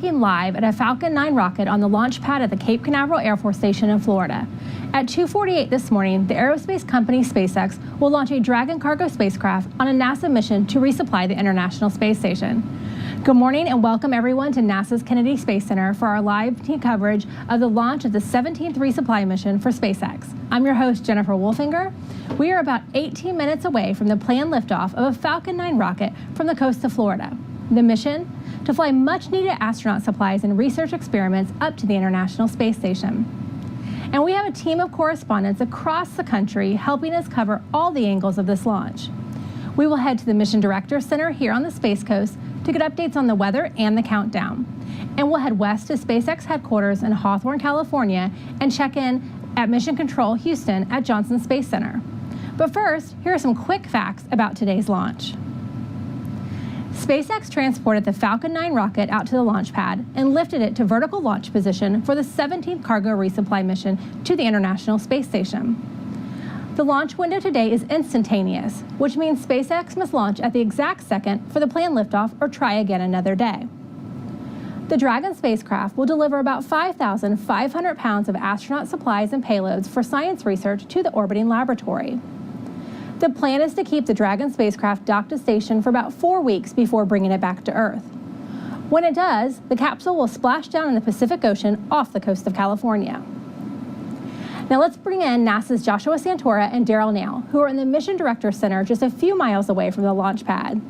looking live at a Falcon 9 rocket on the launch pad at the Cape Canaveral Air Force Station in Florida. At 2:48 this morning, the aerospace company SpaceX will launch a Dragon cargo spacecraft on a NASA mission to resupply the International Space Station. Good morning and welcome everyone to NASA's Kennedy Space Center for our live coverage of the launch of the 17th resupply mission for SpaceX. I'm your host, Jennifer Wolfinger. We are about 18 minutes away from the planned liftoff of a Falcon 9 rocket from the coast of Florida. The mission? To fly much-needed astronaut supplies and research experiments up to the International Space Station. And we have a team of correspondents across the country helping us cover all the angles of this launch. We will head to the Mission Director Center here on the Space Coast to get updates on the weather and the countdown. And we'll head west to SpaceX headquarters in Hawthorne, California, and check in at Mission Control Houston at Johnson Space Center. But first, here are some quick facts about today's launch. SpaceX transported the Falcon 9 rocket out to the launch pad and lifted it to vertical launch position for the 17th cargo resupply mission to the International Space Station. The launch window today is instantaneous, which means SpaceX must launch at the exact second for the planned liftoff or try again another day. The Dragon spacecraft will deliver about 5,500 pounds of astronaut supplies and payloads for science research to the orbiting laboratory. The plan is to keep the Dragon spacecraft docked to station for about 4 weeks before bringing it back to Earth. When it does, the capsule will splash down in the Pacific Ocean off the coast of California. Now let's bring in NASA's Joshua Santora and Daryl Nail, who are in the Mission Director Center just a few miles away from the launch pad.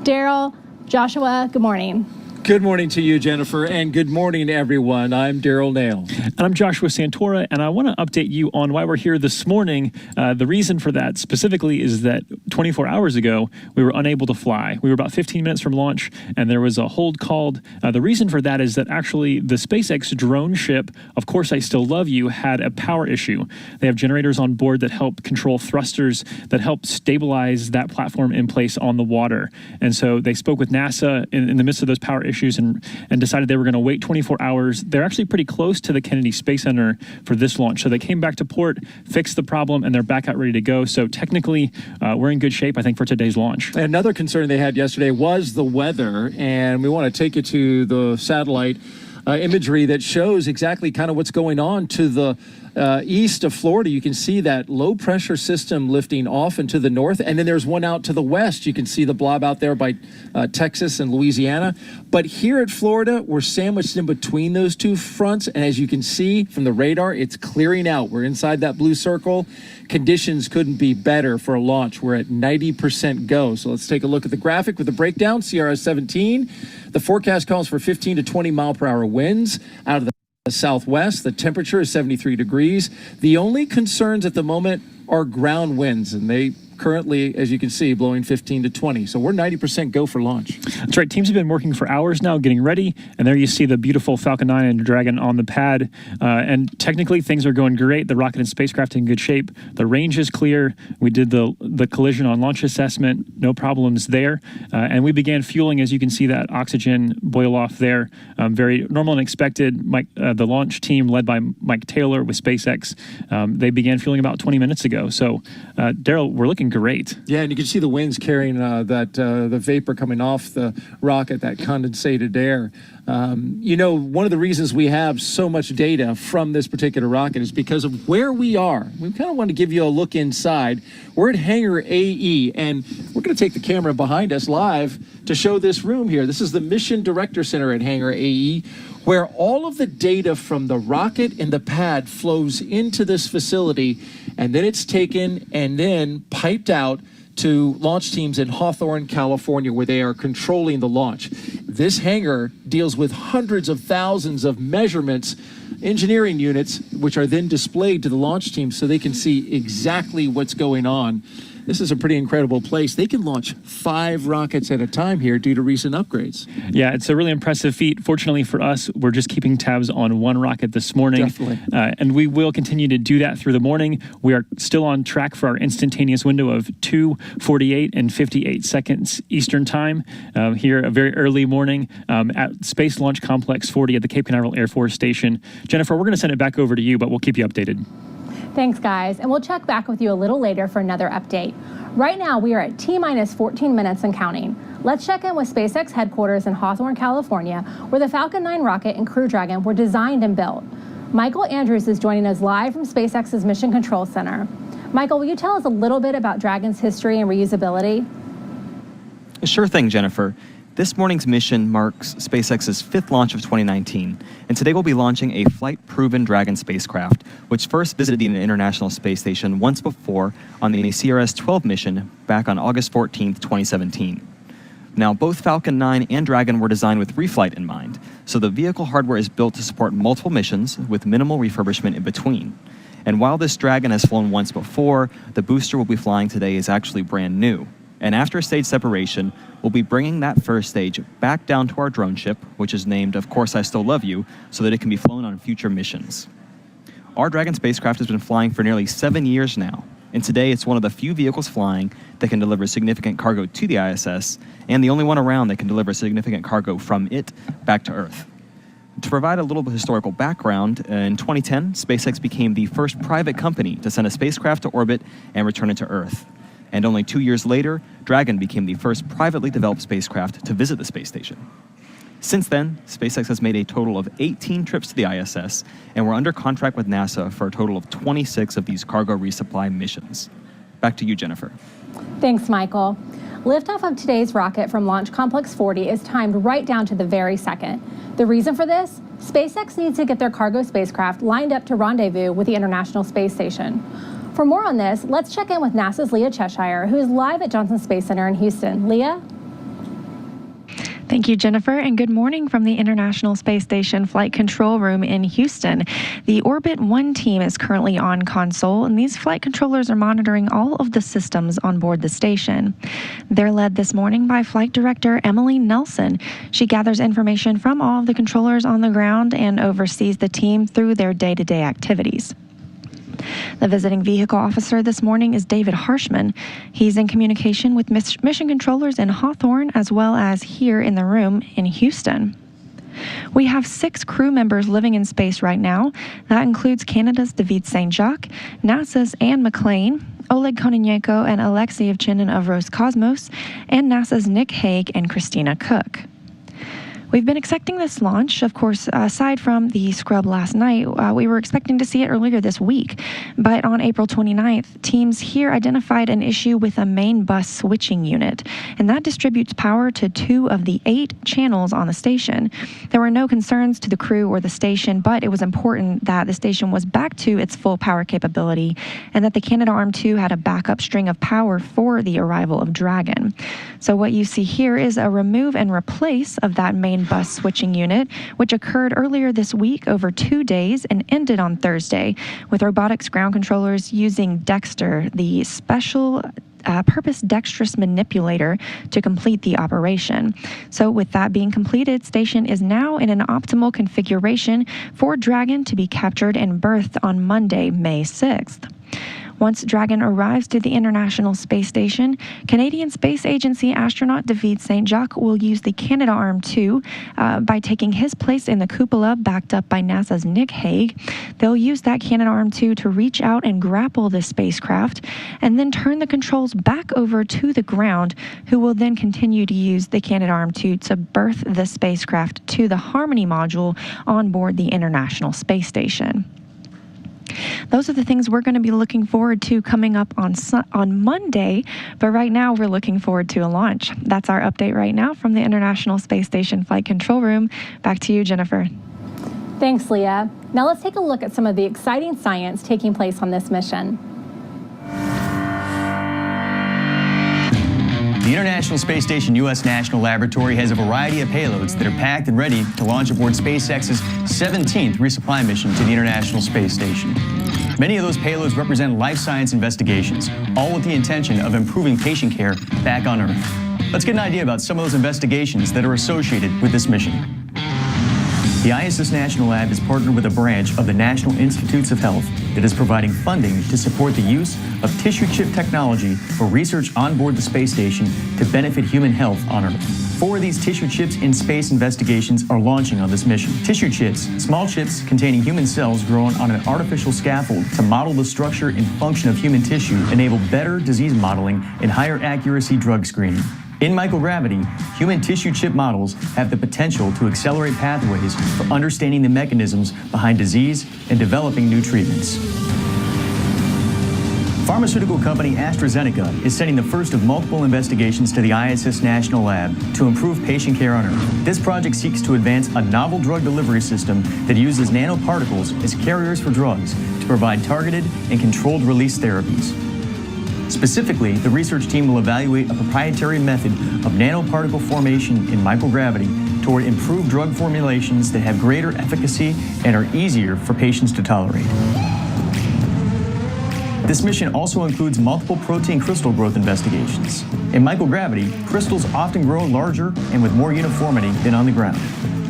Daryl, Joshua, good morning. Good morning to you, Jennifer, and good morning, everyone. I'm Daryl Nail. And I'm Joshua Santora, and I want to update you on why we're here this morning. The reason for that specifically is that 24 hours ago, we were unable to fly. We were about 15 minutes from launch, and there was a hold called. The reason for that is that actually the SpaceX drone ship, Of Course I Still Love You, had a power issue. They have generators on board that help control thrusters that help stabilize that platform in place on the water. And so they spoke with NASA in the midst of those power issues and decided they were going to wait 24 hours. They're actually pretty close to the Kennedy Space Center for this launch. So they came back to port, fixed the problem, and they're back out ready to go. So technically, we're in good shape, I think, for today's launch. Another concern they had yesterday was the weather, and we want to take you to the satellite imagery that shows exactly kind of what's going on to the east of Florida. You can see that low pressure system lifting off and to the north, and then there's one out to the west. You can see the blob out there by Texas and Louisiana. But here at Florida, we're sandwiched in between those two fronts, and as you can see from the radar, it's clearing out. We're inside that blue circle. Conditions couldn't be better for a launch. We're at 90% go. So let's take a look at the graphic with the breakdown. CRS-17, the forecast calls for 15 to 20 mile per hour winds out of the southwest. The temperature is 73 degrees. The only concerns at the moment are ground winds, and they currently, as you can see, blowing 15 to 20. So we're 90% go for launch. That's right. Teams have been working for hours now getting ready. And there you see the beautiful Falcon 9 and Dragon on the pad. And technically, things are going great. The rocket and spacecraft in good shape. The range is clear. We did the collision on launch assessment. No problems there. And we began fueling, as you can see, that oxygen boil off there. Very normal and expected. The launch team led by Mike Taylor with SpaceX, they began fueling about 20 minutes ago. So, Daryl, we're looking great. Yeah, and you can see the winds carrying the vapor coming off the rocket, that condensated air. One of the reasons we have so much data from this particular rocket is because of where we are. We kind of want to give you a look inside. We're at Hangar AE, and we're going to take the camera behind us live to show this room here. This is the Mission Director Center at Hangar AE, where all of the data from the rocket and the pad flows into this facility, and then it's taken and then piped out to launch teams in Hawthorne, California, where they are controlling the launch. This hangar deals with hundreds of thousands of measurements, engineering units, which are then displayed to the launch team so they can see exactly what's going on. This is a pretty incredible place. They can launch 5 rockets at a time here due to recent upgrades. Yeah, it's a really impressive feat. Fortunately for us, we're just keeping tabs on one rocket this morning. Definitely. And we will continue to do that through the morning. We are still on track for our instantaneous window of 2:48 and 58 seconds Eastern time here, a very early morning at Space Launch Complex 40 at the Cape Canaveral Air Force Station. Jennifer, we're going to send it back over to you, but we'll keep you updated. Thanks, guys, and we'll check back with you a little later for another update. Right now, we are at T-minus 14 minutes and counting. Let's check in with SpaceX headquarters in Hawthorne, California, where the Falcon 9 rocket and Crew Dragon were designed and built. Michael Andrews is joining us live from SpaceX's Mission Control Center. Michael, will you tell us a little bit about Dragon's history and reusability? Sure thing, Jennifer. This morning's mission marks SpaceX's 5th launch of 2019, and today we'll be launching a flight-proven Dragon spacecraft, which first visited the International Space Station once before on the CRS-12 mission back on August 14, 2017. Now, both Falcon 9 and Dragon were designed with reflight in mind, so the vehicle hardware is built to support multiple missions with minimal refurbishment in between. And while this Dragon has flown once before, the booster we'll be flying today is actually brand new. And after stage separation, we'll be bringing that first stage back down to our drone ship, which is named Of Course I Still Love You, so that it can be flown on future missions. Our Dragon spacecraft has been flying for nearly 7 years now, and today it's one of the few vehicles flying that can deliver significant cargo to the ISS, and the only one around that can deliver significant cargo from it back to Earth. To provide a little bit of historical background, in 2010, SpaceX became the first private company to send a spacecraft to orbit and return it to Earth. And only 2 years later, Dragon became the first privately developed spacecraft to visit the space station. Since then, SpaceX has made a total of 18 trips to the ISS, and we're under contract with NASA for a total of 26 of these cargo resupply missions. Back to you, Jennifer. Thanks, Michael. Liftoff of today's rocket from Launch Complex 40 is timed right down to the very second. The reason for this? SpaceX needs to get their cargo spacecraft lined up to rendezvous with the International Space Station. For more on this, let's check in with NASA's Leah Cheshire, who is live at Johnson Space Center in Houston. Leah? Thank you, Jennifer, and good morning from the International Space Station Flight Control Room in Houston. The Orbit 1 team is currently on console, and these flight controllers are monitoring all of the systems on board the station. They're led this morning by Flight Director Emily Nelson. She gathers information from all of the controllers on the ground and oversees the team through their day-to-day activities. The visiting vehicle officer this morning is David Harshman. He's in communication with mission controllers in Hawthorne as well as here in the room in Houston. We have 6 crew members living in space right now. That includes Canada's David St. Jacques, NASA's Anne McClain, Oleg Kononenko and Alexei Ovchinin of Roscosmos, and NASA's Nick Hague and Christina Cook. We've been expecting this launch. Of course, aside from the scrub last night, we were expecting to see it earlier this week. But on April 29th, teams here identified an issue with a main bus switching unit, and that distributes power to 2 of the 8 channels on the station. There were no concerns to the crew or the station, but it was important that the station was back to its full power capability and that the Canadarm2 had a backup string of power for the arrival of Dragon. So what you see here is a remove and replace of that main bus switching unit, which occurred earlier this week over 2 days and ended on Thursday, with robotics ground controllers using Dexter, the special purpose dexterous manipulator, to complete the operation. So with that being completed, station is now in an optimal configuration for Dragon to be captured and berthed on Monday, May 6th. Once Dragon arrives to the International Space Station, Canadian Space Agency astronaut David St. Jacques will use the Canadarm2 by taking his place in the cupola backed up by NASA's Nick Hague. They'll use that Canadarm2 to reach out and grapple the spacecraft and then turn the controls back over to the ground, who will then continue to use the Canadarm2 to berth the spacecraft to the Harmony module on board the International Space Station. Those are the things we're going to be looking forward to coming up on Monday, but right now we're looking forward to a launch. That's our update right now from the International Space Station Flight Control Room. Back to you, Jennifer. Thanks, Leah. Now let's take a look at some of the exciting science taking place on this mission. The International Space Station U.S. National Laboratory has a variety of payloads that are packed and ready to launch aboard SpaceX's 17th resupply mission to the International Space Station. Many of those payloads represent life science investigations, all with the intention of improving patient care back on Earth. Let's get an idea about some of those investigations that are associated with this mission. The ISS National Lab is partnered with a branch of the National Institutes of Health that is providing funding to support the use of tissue chip technology for research on board the space station to benefit human health on Earth. 4 of these tissue chips in space investigations are launching on this mission. Tissue chips, small chips containing human cells grown on an artificial scaffold to model the structure and function of human tissue, enable better disease modeling and higher accuracy drug screening. In microgravity, human tissue chip models have the potential to accelerate pathways for understanding the mechanisms behind disease and developing new treatments. Pharmaceutical company AstraZeneca is sending the first of multiple investigations to the ISS National Lab to improve patient care on Earth. This project seeks to advance a novel drug delivery system that uses nanoparticles as carriers for drugs to provide targeted and controlled release therapies. Specifically, the research team will evaluate a proprietary method of nanoparticle formation in microgravity toward improved drug formulations that have greater efficacy and are easier for patients to tolerate. This mission also includes multiple protein crystal growth investigations. In microgravity, crystals often grow larger and with more uniformity than on the ground.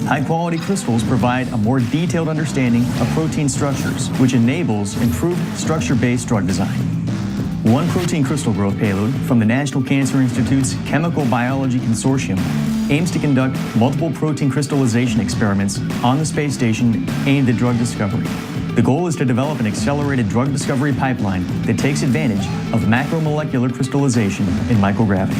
High-quality crystals provide a more detailed understanding of protein structures, which enables improved structure-based drug design. One protein crystal growth payload from the National Cancer Institute's Chemical Biology Consortium aims to conduct multiple protein crystallization experiments on the space station aimed at drug discovery. The goal is to develop an accelerated drug discovery pipeline that takes advantage of macromolecular crystallization in microgravity.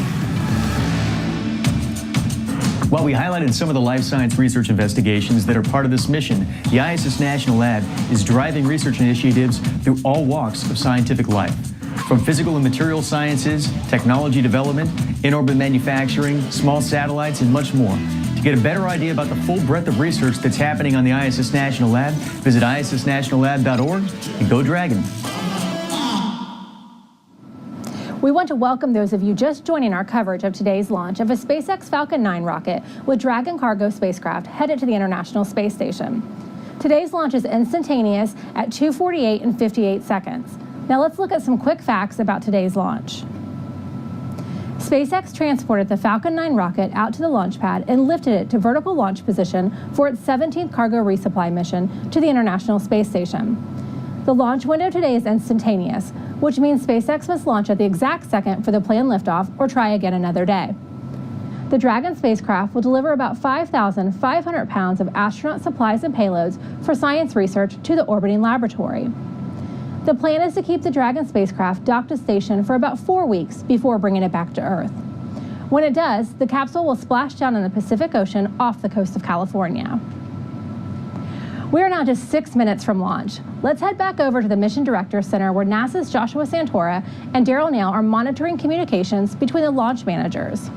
While we highlighted some of the life science research investigations that are part of this mission, the ISS National Lab is driving research initiatives through all walks of scientific life. From physical and material sciences, technology development, in-orbit manufacturing, small satellites, and much more. To get a better idea about the full breadth of research that's happening on the ISS National Lab, visit issnationallab.org and go Dragon. We want to welcome those of you just joining our coverage of today's launch of a SpaceX Falcon 9 rocket with Dragon cargo spacecraft headed to the International Space Station. Today's launch is instantaneous at 2:48 and 58 seconds. Now let's look at some quick facts about today's launch. SpaceX transported the Falcon 9 rocket out to the launch pad and lifted it to vertical launch position for its 17th cargo resupply mission to the International Space Station. The launch window today is instantaneous, which means SpaceX must launch at the exact second for the planned liftoff or try again another day. The Dragon spacecraft will deliver about 5,500 pounds of astronaut supplies and payloads for science research to the orbiting laboratory. The plan is to keep the Dragon spacecraft docked to station for about 4 weeks before bringing it back to Earth. When it does, the capsule will splash down in the Pacific Ocean off the coast of California. We are now just 6 minutes from launch. Let's head back over to the Mission Director Center where NASA's Joshua Santora and Daryl Nail are monitoring communications between the launch managers.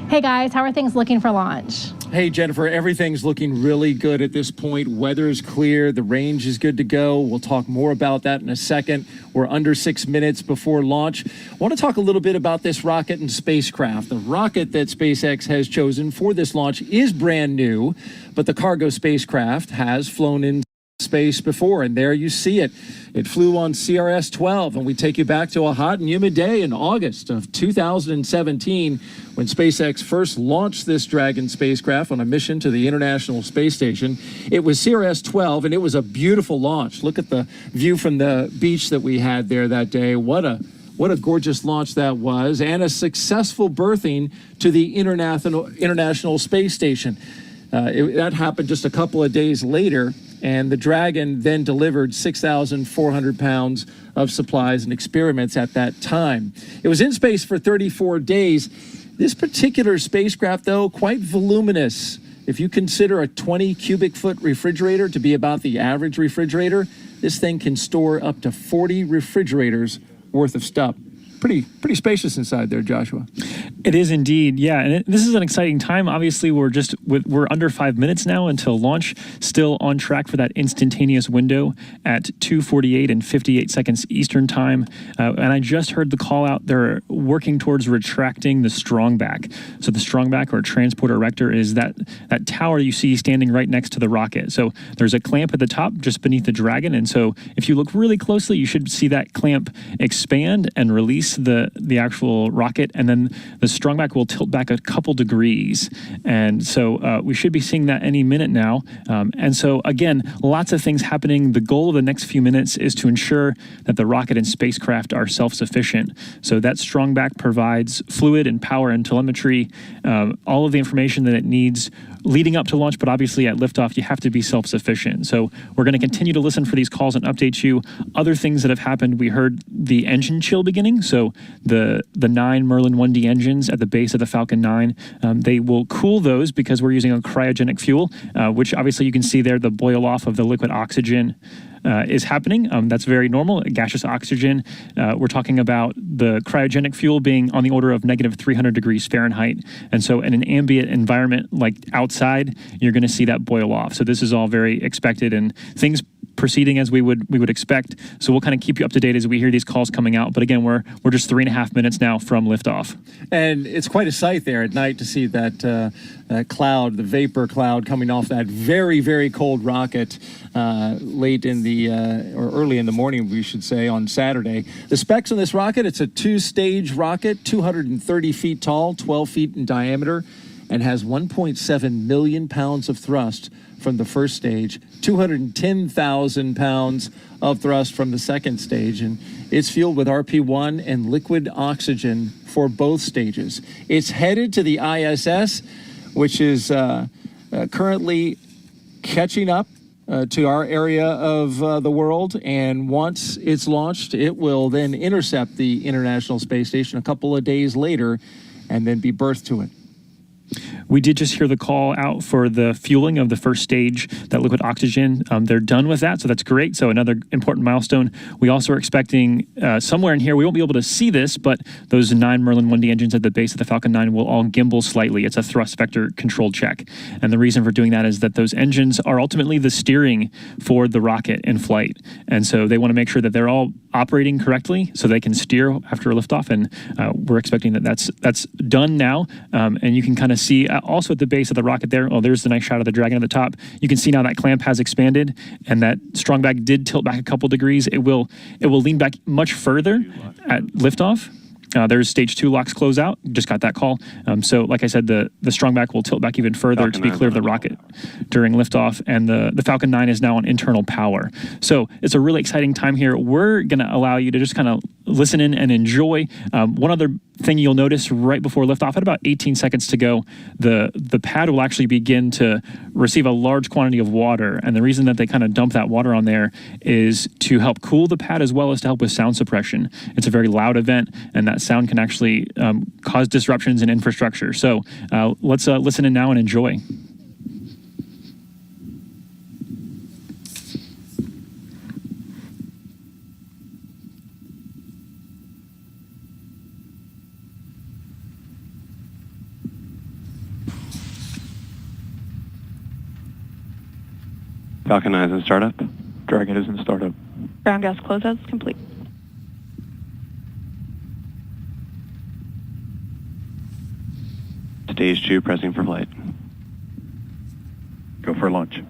Hey guys, how are things looking for launch? Hey, Jennifer, everything's looking really good at this point. Weather is clear. The range is good to go. We'll talk more about that in a second. We're under 6 minutes before launch. I want to talk a little bit about this rocket and spacecraft. The rocket that SpaceX has chosen for this launch is brand new, but the cargo spacecraft has flown in space before, and there you see it. It flew on CRS-17, and we take you back to a hot and humid day in August of 2017 when SpaceX first launched this Dragon spacecraft on a mission to the International Space Station. It was CRS-12, and it was a beautiful launch. Look at the view from the beach that we had there that day. What a gorgeous launch that was, and a successful berthing to the International Space Station. That happened just a couple of days later, and the Dragon then delivered 6,400 pounds of supplies and experiments at that time. It was in space for 34 days. This particular spacecraft, though, quite voluminous. If you consider a 20 cubic foot refrigerator to be about the average refrigerator, this thing can store up to 40 refrigerators worth of stuff. Pretty spacious inside there, Joshua. It is indeed, yeah. And this is an exciting time. Obviously, we're under 5 minutes now until launch. Still on track for that instantaneous window at 2:48 and 58 seconds Eastern time. And I just heard the call out. They're working towards retracting the strongback. So the strongback, or transporter erector, is that tower you see standing right next to the rocket. So there's a clamp at the top just beneath the Dragon. And so if you look really closely, you should see that clamp expand and release the actual rocket, and then the strong back will tilt back a couple degrees. And so we should be seeing that any minute now. And so, again, lots of things happening. The goal of the next few minutes is to ensure that the rocket and spacecraft are self-sufficient. So that strong back provides fluid and power and telemetry, all of the information that it needs leading up to launch, but obviously at liftoff, you have to be self-sufficient. So we're going to continue to listen for these calls and update you. Other things that have happened, we heard the engine chill beginning. So the 9 Merlin 1D engines at the base of the Falcon 9, they will cool those because we're using a cryogenic fuel, which obviously you can see there, the boil off of the liquid oxygen is happening. That's very normal. Gaseous oxygen, we're talking about the cryogenic fuel being on the order of negative 300 degrees Fahrenheit. And so in an ambient environment like outside, you're going to see that boil off. So this is all very expected and things proceeding as we would expect. So we'll kind of keep you up to date as we hear these calls coming out. But again, we're just 3.5 minutes now from liftoff. And it's quite a sight there at night to see that cloud, the vapor cloud coming off that very, very cold rocket late in the, or early in the morning, we should say, on Saturday. The specs on this rocket, it's a 2-stage rocket, 230 feet tall, 12 feet in diameter, and has 1.7 million pounds of thrust from the first stage, 210,000 pounds of thrust from the second stage, and it's fueled with RP-1 and liquid oxygen for both stages. It's headed to the ISS, which is currently catching up to our area of the world, and once it's launched, it will then intercept the International Space Station a couple of days later and then be berthed to it. We did just hear the call out for the fueling of the first stage, that liquid oxygen. They're done with that, so that's great. So another important milestone. We also are expecting somewhere in here, we won't be able to see this, but those 9 Merlin 1D engines at the base of the Falcon 9 will all gimbal slightly. It's a thrust vector control check. And the reason for doing that is that those engines are ultimately the steering for the rocket in flight. And so they want to make sure that they're all operating correctly so they can steer after a liftoff. And we're expecting that that's done now. And you can kind of see also at the base of the rocket there, oh, there's the nice shot of the Dragon at the top. You can see now that clamp has expanded and that strong back did tilt back a couple degrees. It will lean back much further at liftoff. There's stage 2 locks close out. Just got that call. So like I said, the strong back will tilt back even further to be clear of the rocket during liftoff. And the Falcon 9 is now on internal power. So it's a really exciting time here. We're going to allow you to just kind of listen in and enjoy. One other thing you'll notice right before liftoff, at about 18 seconds to go, the pad will actually begin to receive a large quantity of water. And the reason that they kind of dump that water on there is to help cool the pad as well as to help with sound suppression. It's a very loud event, and that sound can actually cause disruptions in infrastructure. So let's listen in now and enjoy. Falcon 9 is in startup. Dragon is in startup. Ground gas closeouts complete. Stage 2 pressing for flight. Go for launch.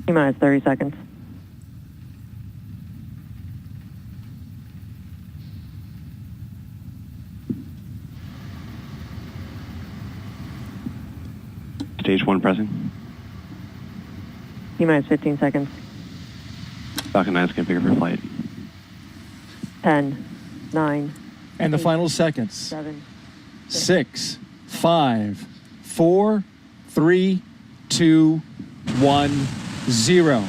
T-minus 30 seconds. Stage 1 pressing. T-minus 15 seconds. Falcon 9 is configured for flight. 10, 9. And the final seconds. 7. 6, 5, 4, 3, 2, 1, 0.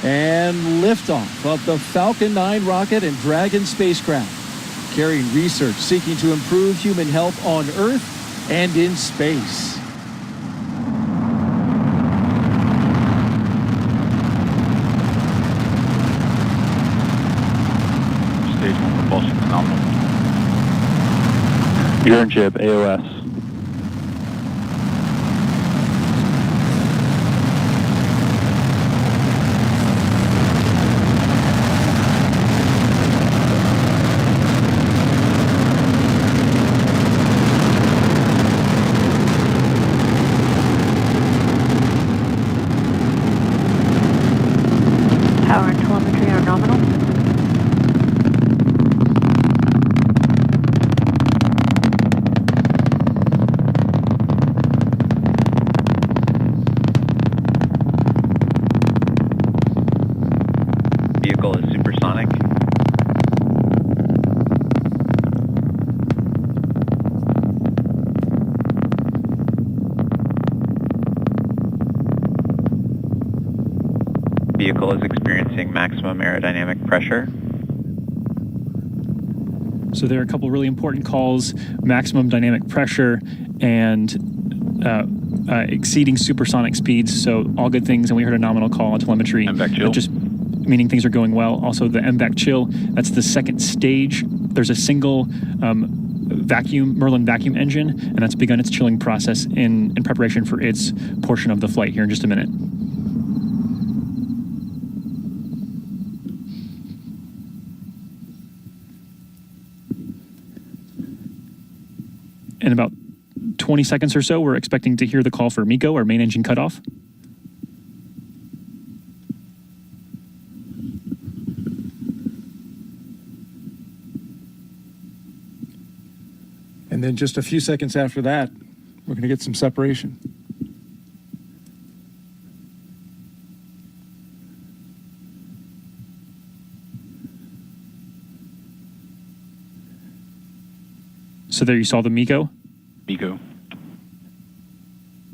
And liftoff of the Falcon 9 rocket and Dragon spacecraft, carrying research seeking to improve human health on Earth and in space. Stage 1 propulsion phenomenal. Urine jib, AOS. vehicle is experiencing maximum aerodynamic pressure. So there are a couple really important calls: maximum dynamic pressure and exceeding supersonic speeds. So all good things. And we heard a nominal call on telemetry. MVAC chill. Just meaning things are going well. Also the MVAC chill. That's the second stage. There's a single Merlin vacuum engine, and that's begun its chilling process in preparation for its portion of the flight here in just a minute. In about 20 seconds or so, we're expecting to hear the call for MECO, or main engine cutoff. And then just a few seconds after that, we're going to get some separation. So there you saw the MECO. MECO.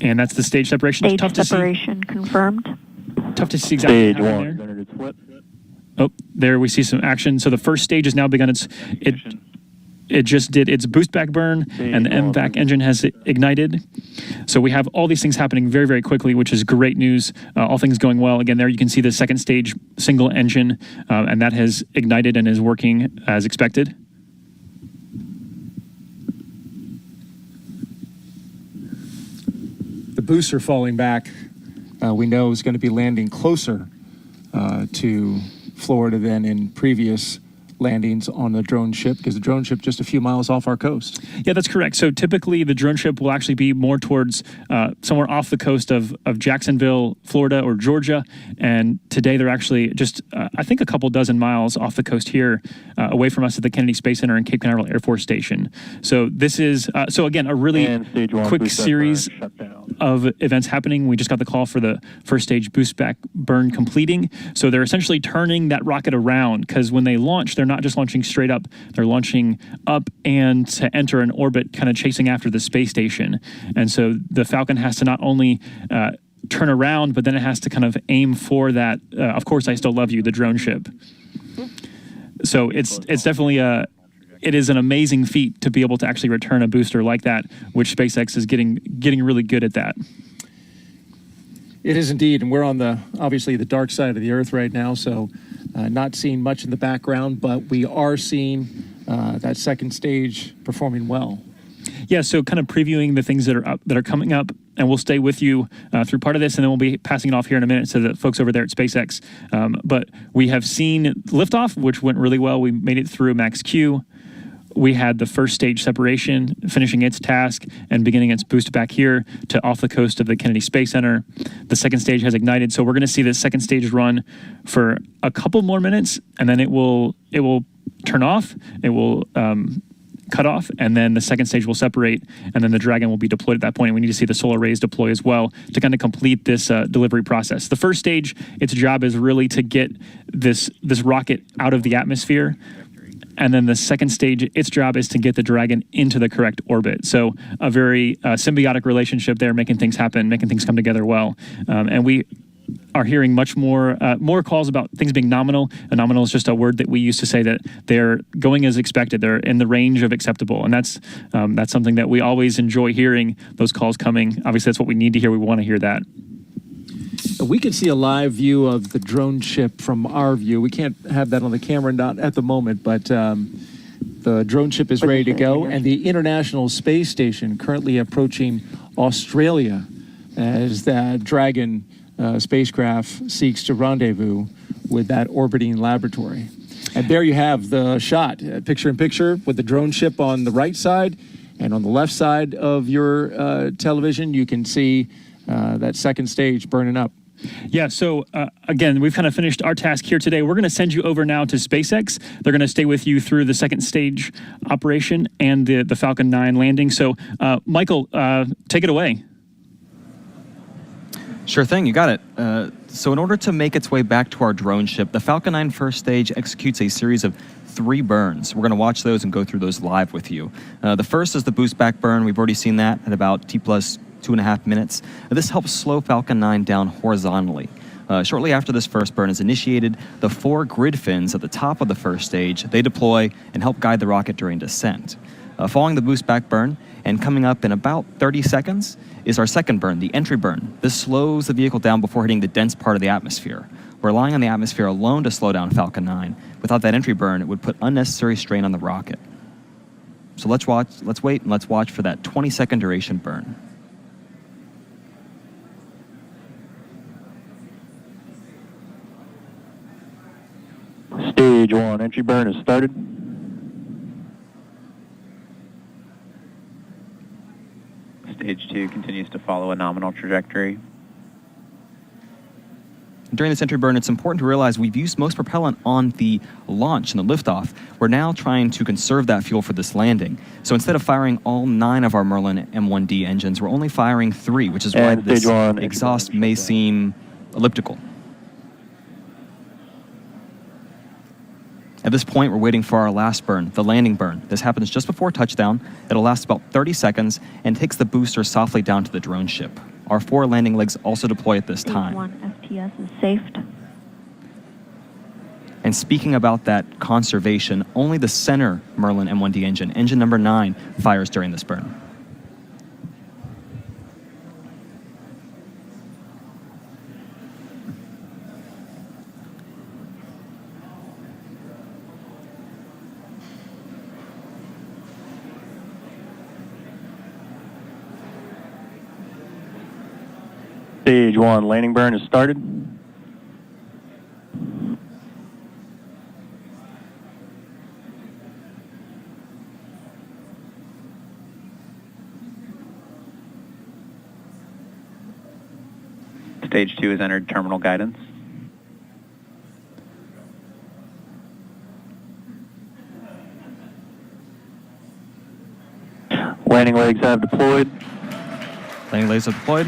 And that's the stage separation. Stage Tough to separation confirmed. see. Tough to see exactly Stage what happened one. there. Oh, there we see some action. So the first stage has now begun it just did its boost back burn, and the MVAC engine has ignited. So we have all these things happening very, very quickly, which is great news. All things going well. Again, there you can see the second stage single engine, and that has ignited and is working as expected. The booster falling back, we know is going to be landing closer to Florida than in previous landings on the drone ship, because the drone ship just a few miles off our coast. Yeah, that's correct. So typically the drone ship will actually be more towards somewhere off the coast of Jacksonville, Florida, or Georgia. And today they're actually just, I think, a couple dozen miles off the coast here, away from us at the Kennedy Space Center and Cape Canaveral Air Force Station. So this is, so again, a really quick series of events happening. We just got the call for the first stage boost back burn completing. So they're essentially turning that rocket around, because when they launch, they're not just launching straight up, they're launching up and to enter an orbit, kind of chasing after the space station. And so the Falcon has to not only turn around, but then it has to kind of aim for that, Of Course I Still Love You, the drone ship. So it's definitely it is an amazing feat to be able to actually return a booster like that, which SpaceX is getting really good at that. It is indeed, and we're on obviously the dark side of the Earth right now, so not seeing much in the background, but we are seeing that second stage performing well. Yeah, so kind of previewing the things that are coming up, and we'll stay with you through part of this, and then we'll be passing it off here in a minute to the folks over there at SpaceX. But we have seen liftoff, which went really well. We made it through max Q. We had the first stage separation finishing its task and beginning its boost back here to off the coast of the Kennedy Space Center. The second stage has ignited, so we're going to see the second stage run for a couple more minutes, and then it will turn off. It will cut off, and then the second stage will separate, and then the Dragon will be deployed at that point. And we need to see the solar arrays deploy as well to kind of complete this delivery process. The first stage, its job is really to get this rocket out of the atmosphere. And then the second stage, its job is to get the Dragon into the correct orbit. So a very symbiotic relationship there, making things happen, making things come together well. And we are hearing much more calls about things being nominal. A nominal is just a word that we use to say that they're going as expected. They're in the range of acceptable. And that's something that we always enjoy hearing, those calls coming. Obviously, that's what we need to hear. We want to hear that. We can see a live view of the drone ship from our view. We can't have that on the camera, not at the moment, but the drone ship is ready to go, and the International Space Station currently approaching Australia as that Dragon spacecraft seeks to rendezvous with that orbiting laboratory. And there you have the shot, picture in picture, with the drone ship on the right side, and on the left side of your television, you can see that second stage burning up. Yeah, so again, we've kind of finished our task here today. We're going to send you over now to SpaceX. They're going to stay with you through the second stage operation and the Falcon 9 landing. So, Michael, take it away. Sure thing, you got it. So in order to make its way back to our drone ship, the Falcon 9 first stage executes a series of 3 burns. We're going to watch those and go through those live with you. The first is the boost back burn. We've already seen that at about T plus 2.5 minutes. This helps slow Falcon 9 down horizontally. Shortly after this first burn is initiated, the 4 grid fins at the top of the first stage, they deploy and help guide the rocket during descent. Following the boost back burn, and coming up in about 30 seconds, is our second burn, the entry burn. This slows the vehicle down before hitting the dense part of the atmosphere. We're relying on the atmosphere alone to slow down Falcon 9. Without that entry burn, it would put unnecessary strain on the rocket. So let's wait, and let's watch for that 20-second duration burn. Stage 1 entry burn has started. Stage 2 continues to follow a nominal trajectory. During this entry burn, it's important to realize we've used most propellant on the launch and the liftoff. We're now trying to conserve that fuel for this landing. So instead of firing all 9 of our Merlin M1D engines, we're only firing 3, which is why this exhaust may seem elliptical. At this point, we're waiting for our last burn, the landing burn. This happens just before touchdown. It'll last about 30 seconds and takes the booster softly down to the drone ship. Our 4 landing legs also deploy at this time. 1 FTS is safed. And speaking about that conservation, only the center Merlin M1D engine number 9, fires during this burn. Stage 1 landing burn has started. Stage 2 has entered terminal guidance. Landing legs have deployed. Landing legs are deployed.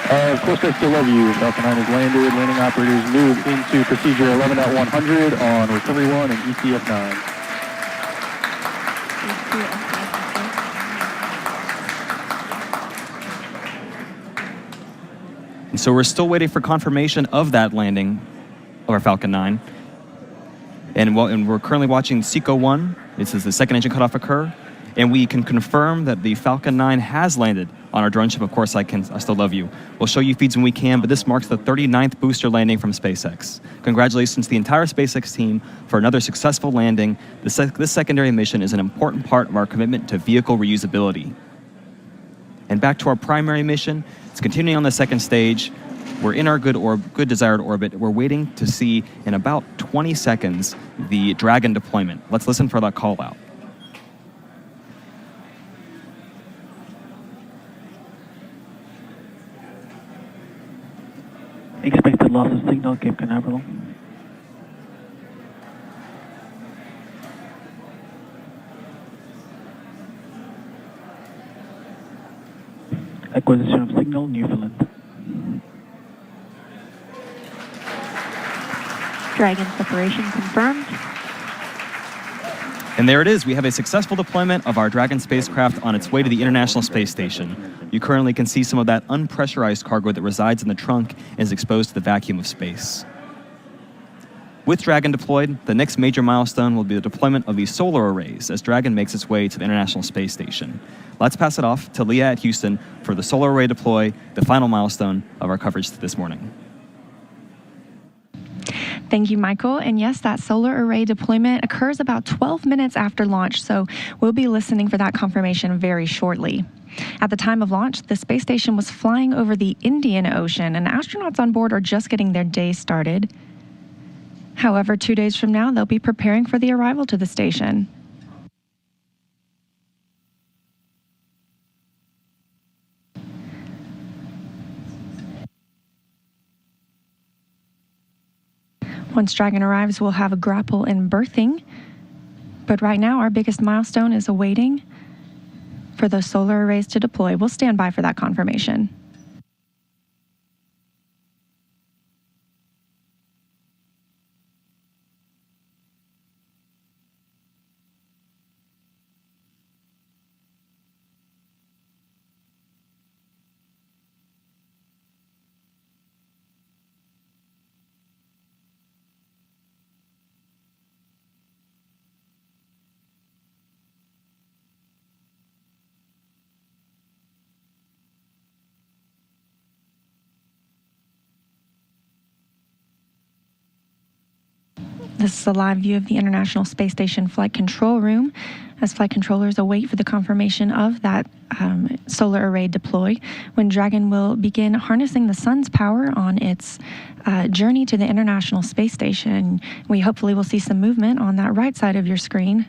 Of course, I still love you. Falcon 9 has landed. Landing operators move into procedure 11.100 on recovery 1 and ECF 9. And so we're still waiting for confirmation of that landing of our Falcon 9. And we're currently watching SECO 1. This is the second engine cutoff occur. And we can confirm that the Falcon 9 has landed on our drone ship. Of course, I still love you. We'll show you feeds when we can, but this marks the 39th booster landing from SpaceX. Congratulations to the entire SpaceX team for another successful landing. This secondary mission is an important part of our commitment to vehicle reusability. And back to our primary mission, it's continuing on the second stage. We're in our good desired orbit. We're waiting to see in about 20 seconds the Dragon deployment. Let's listen for that call out. Expected loss of signal, Cape Canaveral. Acquisition of signal, Newfoundland. Dragon separation confirmed. And there it is. We have a successful deployment of our Dragon spacecraft on its way to the International Space Station. You currently can see some of that unpressurized cargo that resides in the trunk and is exposed to the vacuum of space. With Dragon deployed, the next major milestone will be the deployment of the solar arrays as Dragon makes its way to the International Space Station. Let's pass it off to Leah at Houston for the solar array deploy, the final milestone of our coverage this morning. Thank you, Michael. And yes, that solar array deployment occurs about 12 minutes after launch, so we'll be listening for that confirmation very shortly. At the time of launch, the space station was flying over the Indian Ocean, and astronauts on board are just getting their day started. However, 2 days from now, they'll be preparing for the arrival to the station. Once Dragon arrives, we'll have a grapple and berthing. But right now, our biggest milestone is awaiting for those solar arrays to deploy. We'll stand by for that confirmation. This is a live view of the International Space Station Flight Control Room as flight controllers await for the confirmation of that solar array deploy, when Dragon will begin harnessing the sun's power on its journey to the International Space Station. We hopefully will see some movement on that right side of your screen.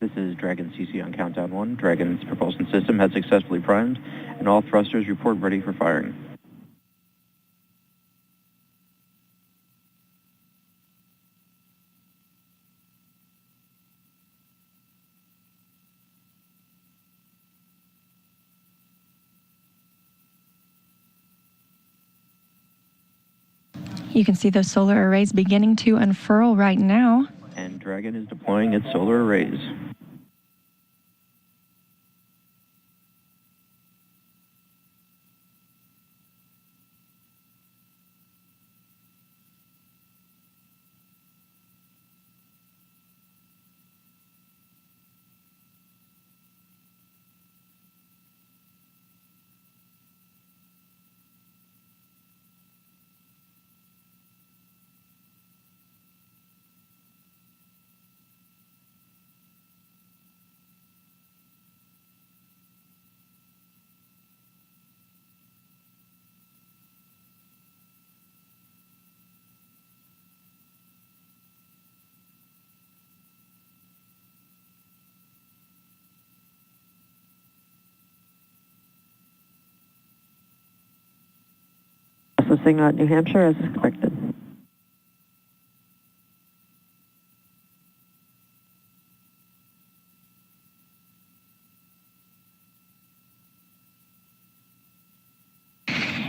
This is Dragon CC on countdown 1. Dragon's propulsion system has successfully primed, and all thrusters report ready for firing. You can see those solar arrays beginning to unfurl right now. And Dragon is deploying its solar arrays. The signal at New Hampshire as expected.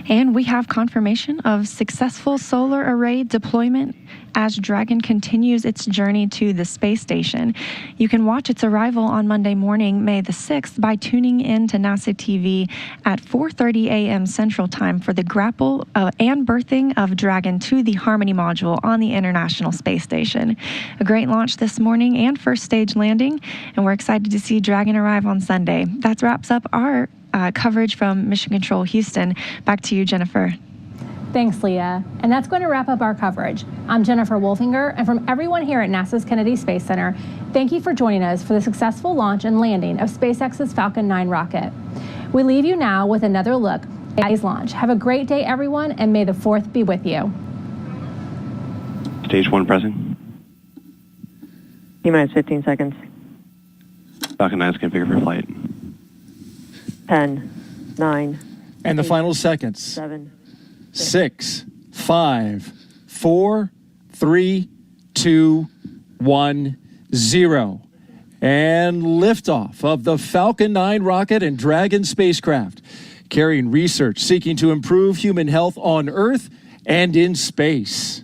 And we have confirmation of successful solar array deployment as Dragon continues its journey to the space station. You can watch its arrival on Monday morning, May the 6th, by tuning in to NASA TV at 4:30 a.m. Central Time for the grapple and berthing of Dragon to the Harmony module on the International Space Station. A great launch this morning and first stage landing, and we're excited to see Dragon arrive on Sunday. That wraps up our coverage from Mission Control Houston. Back to you, Jennifer. Thanks, Leah. And that's going to wrap up our coverage. I'm Jennifer Wolfinger, and from everyone here at NASA's Kennedy Space Center, thank you for joining us for the successful launch and landing of SpaceX's Falcon 9 rocket. We leave you now with another look at today's launch. Have a great day, everyone, and may the 4th be with you. Stage 1 present. T-minus 15 seconds. Falcon 9 is configured for flight. 10, 9. And the final seconds. 7. 6, 5, 4, 3, 2, 1, 0. And liftoff of the Falcon 9 rocket and Dragon spacecraft, carrying research seeking to improve human health on Earth and in space.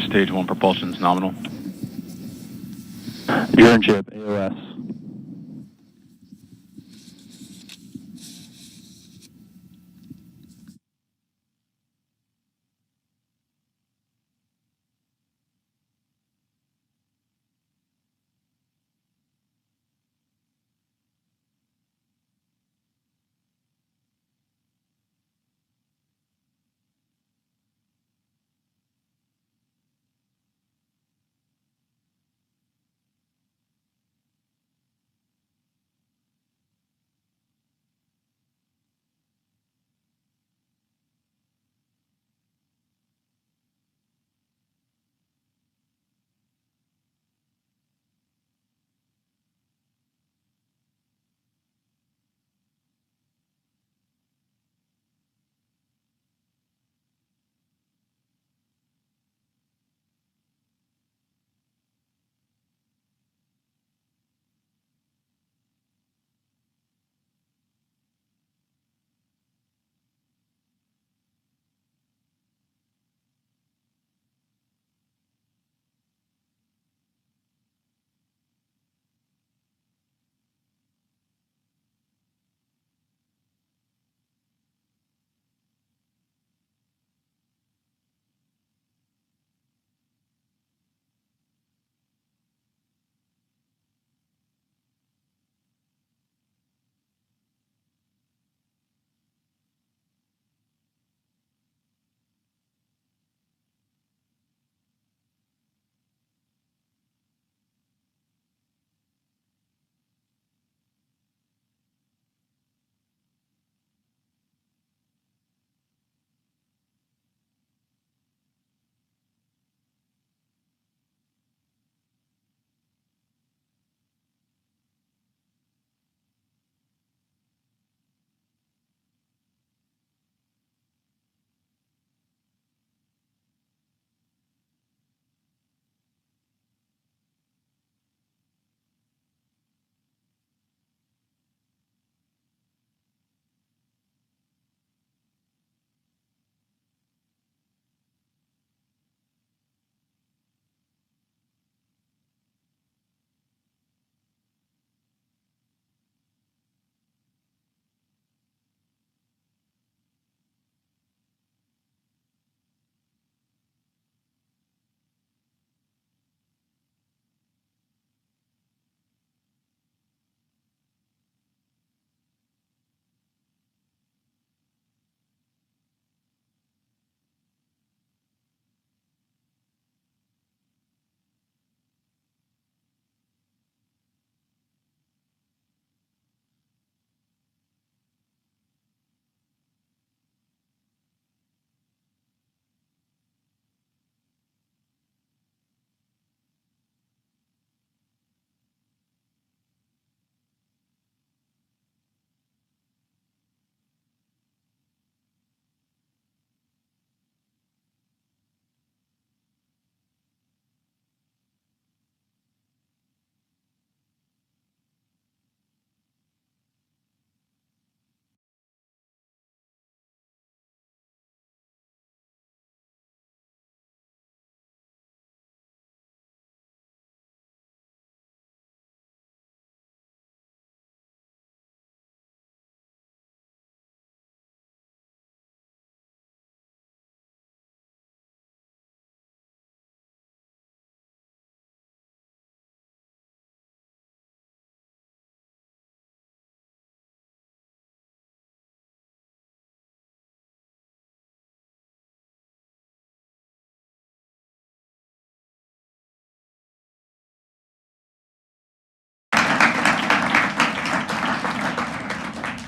Stage 1 propulsion is nominal. Urine chip, AOS.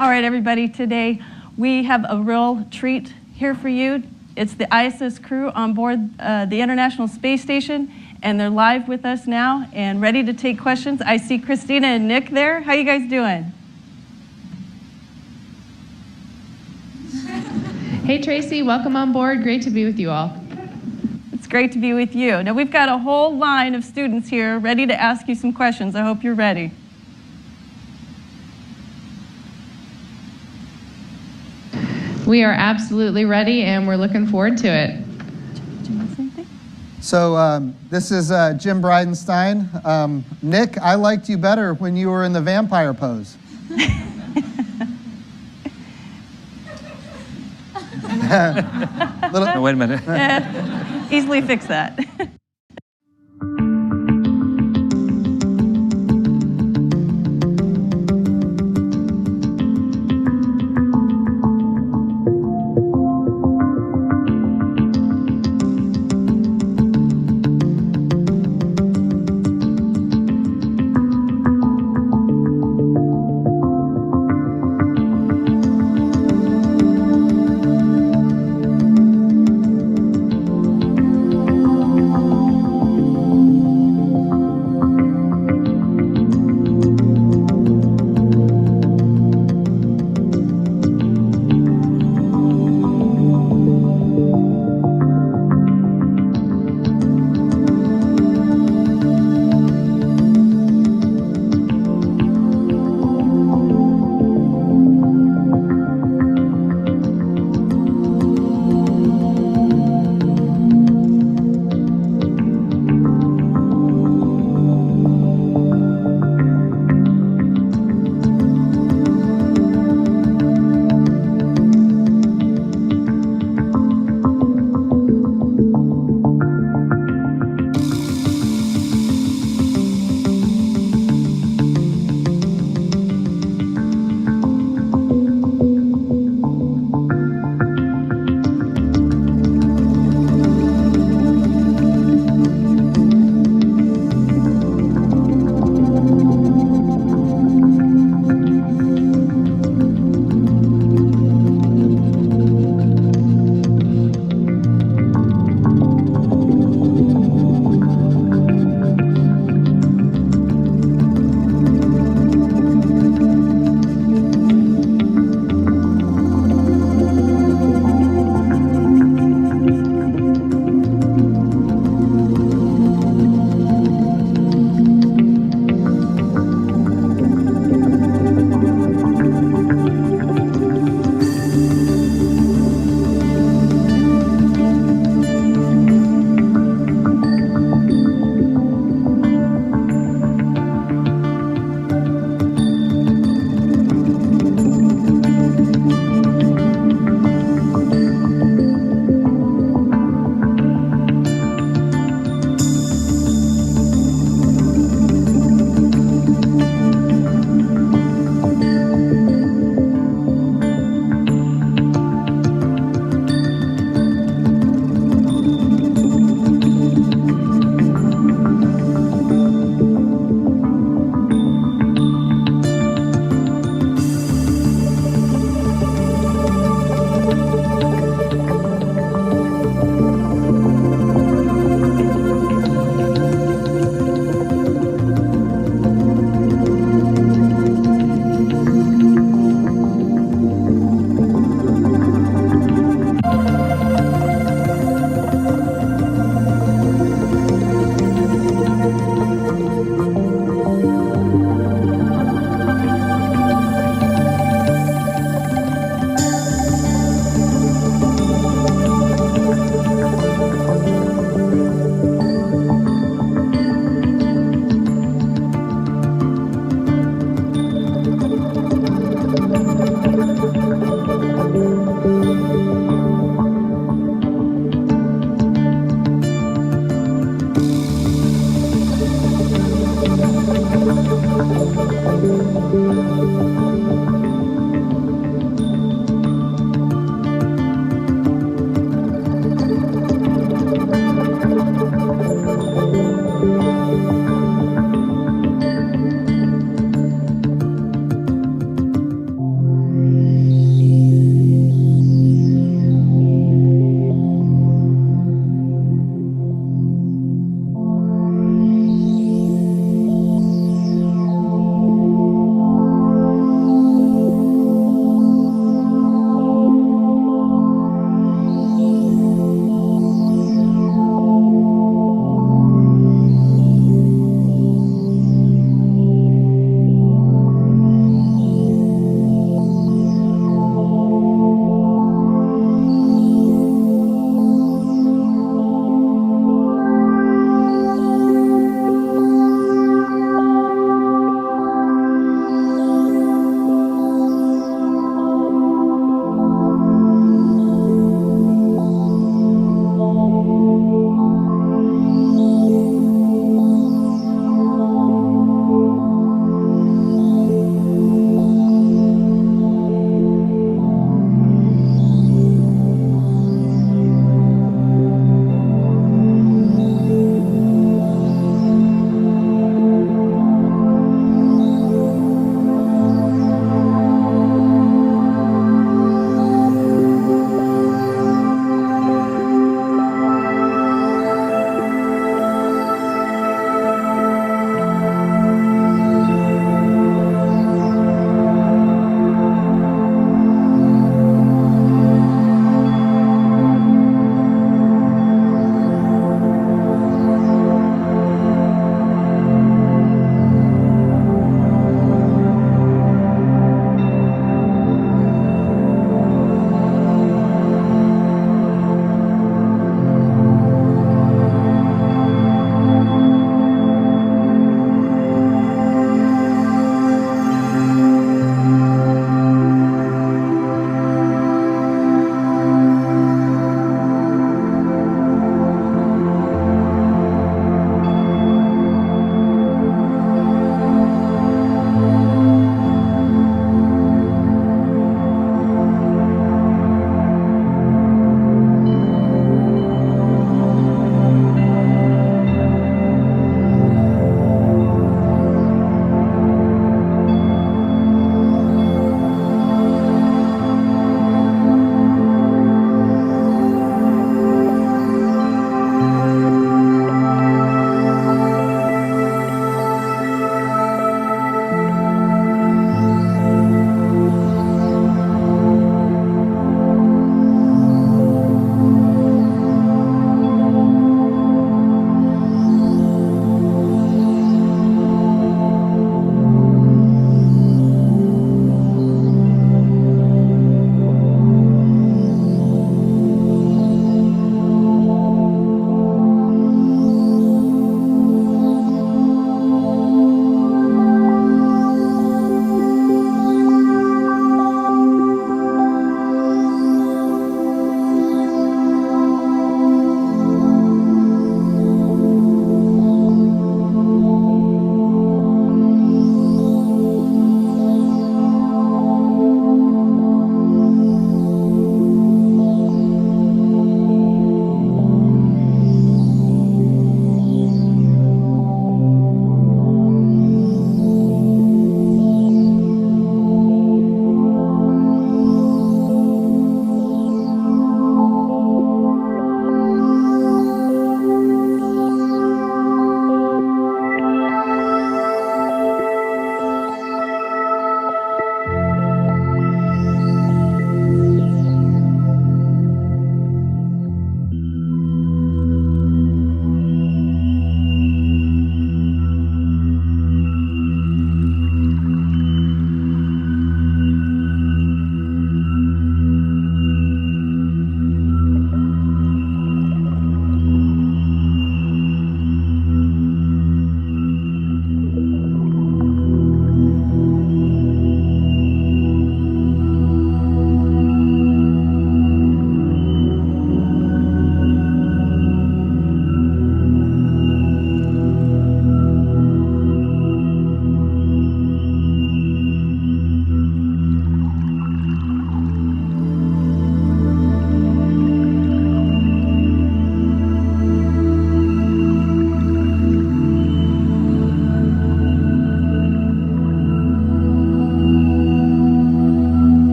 All right, everybody, today we have a real treat here for you. It's the ISS crew on board the International Space Station, and they're live with us now and ready to take questions. I see Christina and Nick there. How you guys doing? Hey, Tracy, welcome on board. Great to be with you all. It's great to be with you. Now, we've got a whole line of students here ready to ask you some questions. I hope you're ready. We are absolutely ready, and we're looking forward to it. So this is Jim Bridenstine. Nick, I liked you better when you were in the vampire pose. No, wait a minute. Easily fix that.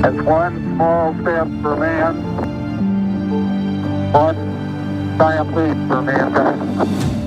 That's one small step for man, one giant leap for mankind.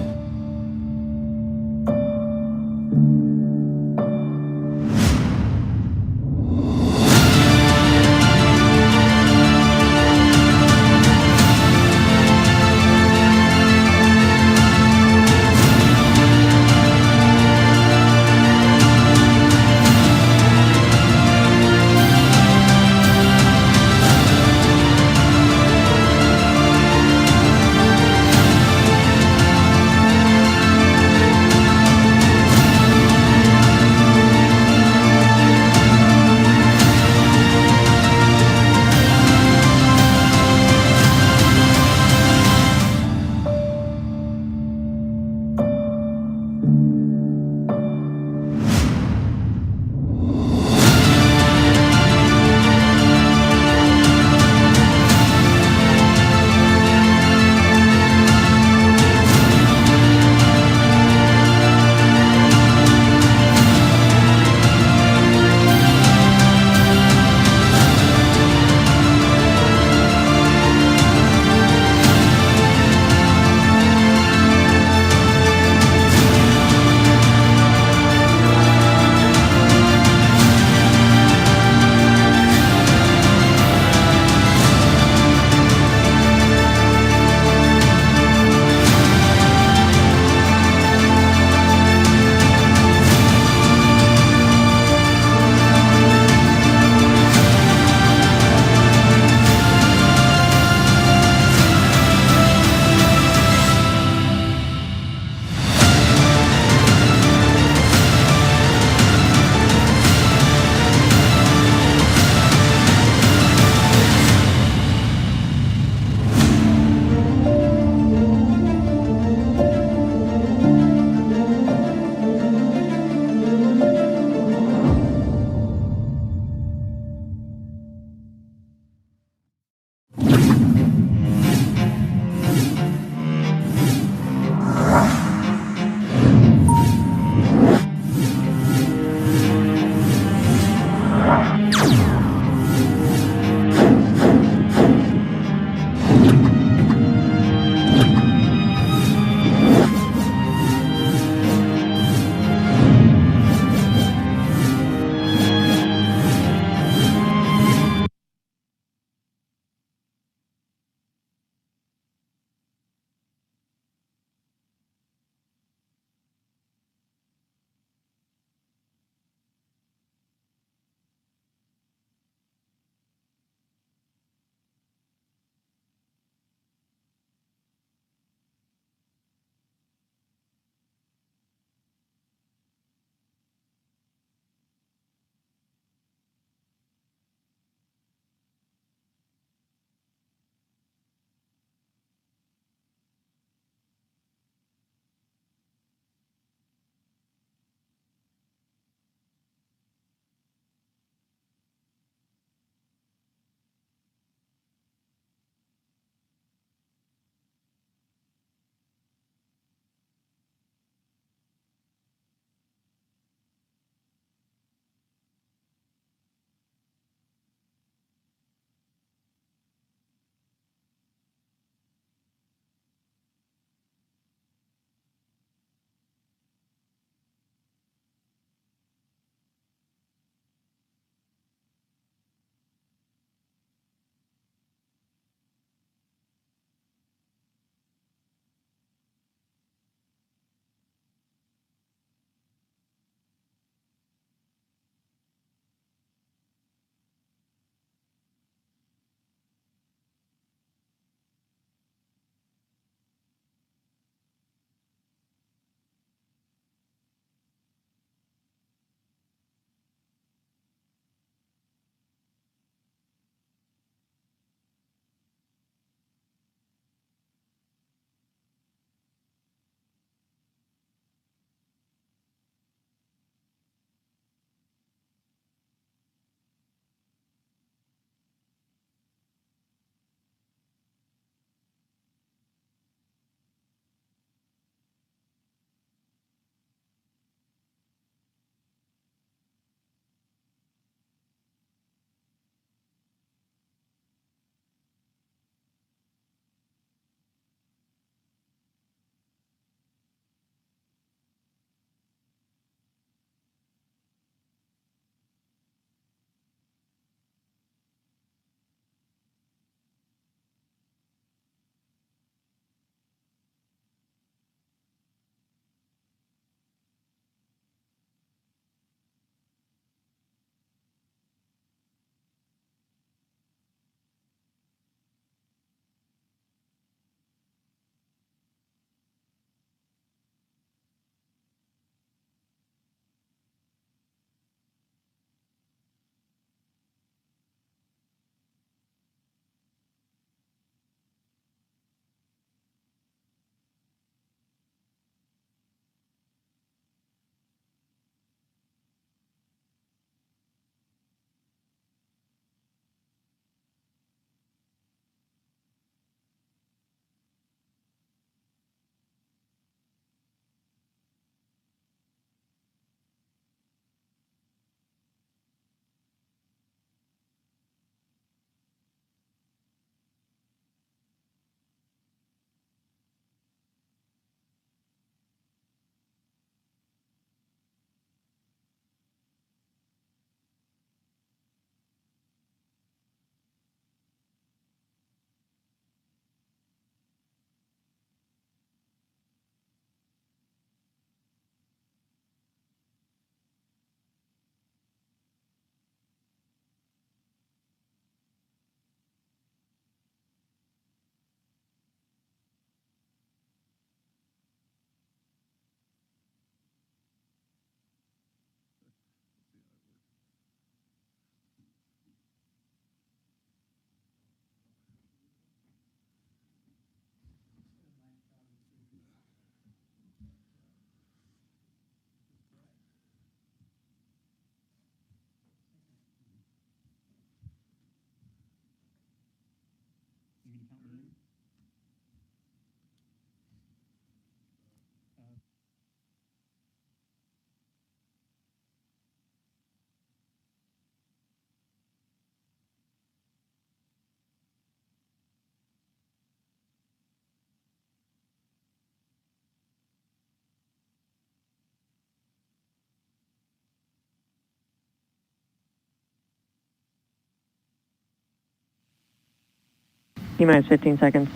T-minus 15 seconds.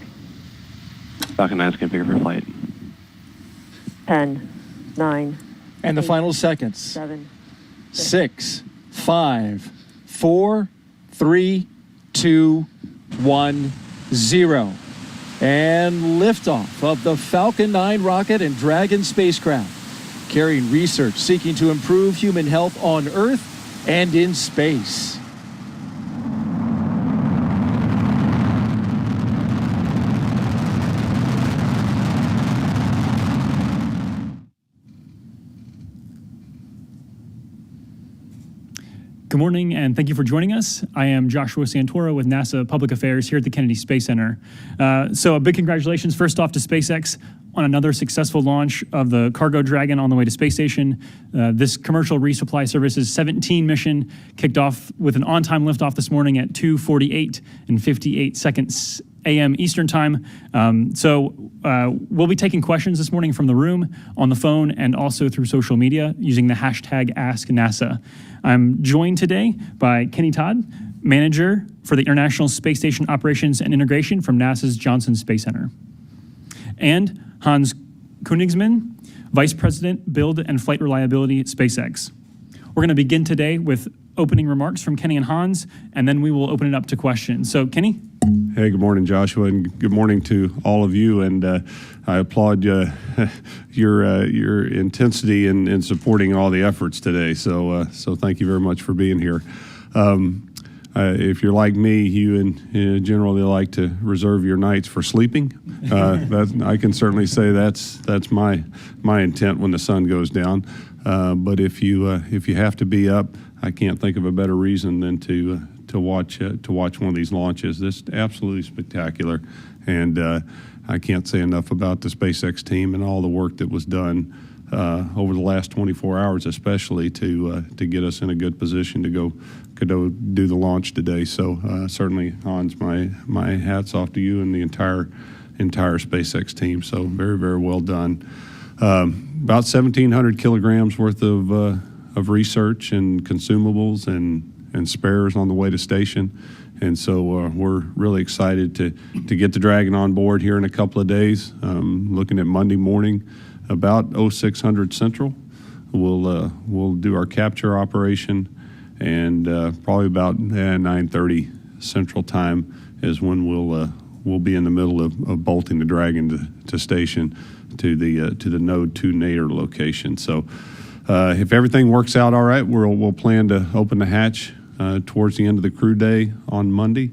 Falcon 9 is configured for flight. 10, 9. And the 8, final seconds. 7, 6, 5, 4, 3, 2, 1, 0. And liftoff of the Falcon 9 rocket and Dragon spacecraft, carrying research seeking to improve human health on Earth and in space. Good morning, and thank you for joining us. I am Joshua Santoro with NASA Public Affairs here at the Kennedy Space Center. So a big congratulations first off to SpaceX on another successful launch of the Cargo Dragon on the way to space station. This commercial resupply services 17 mission kicked off with an on-time liftoff this morning at 2:48 and 58 seconds a.m. Eastern Time. We'll be taking questions this morning from the room, on the phone, and also through social media using the hashtag AskNASA. I'm joined today by Kenny Todd, Manager for the International Space Station Operations and Integration from NASA's Johnson Space Center, and Hans Koenigsmann, Vice President, Build and Flight Reliability at SpaceX. We're going to begin today with opening remarks from Kenny and Hans, and then we will open it up to questions. So, Kenny? Hey, good morning, Joshua, and good morning to all of you. And I applaud your intensity in supporting all the efforts today. So thank you very much for being here. If you're like me, you generally like to reserve your nights for sleeping. I can certainly say that's my intent when the sun goes down. But if you have to be up, I can't think of a better reason than to watch one of these launches. This is absolutely spectacular, and I can't say enough about the SpaceX team and all the work that was done over the last 24 hours, especially to get us in a good position to go do the launch today. So certainly, Hans, my hats off to you and the entire SpaceX team. So very, very well done. About 1,700 kilograms worth of research and consumables and spares on the way to station. And so we're really excited to get the Dragon on board here in a couple of days. Looking at Monday morning, about 0600 Central, we'll do our capture operation, and probably about 9:30 Central Time is when we'll be in the middle of bolting the Dragon to station to the Node 2 Nadir location. So if everything works out all right, we'll plan to open the hatch towards the end of the crew day on Monday,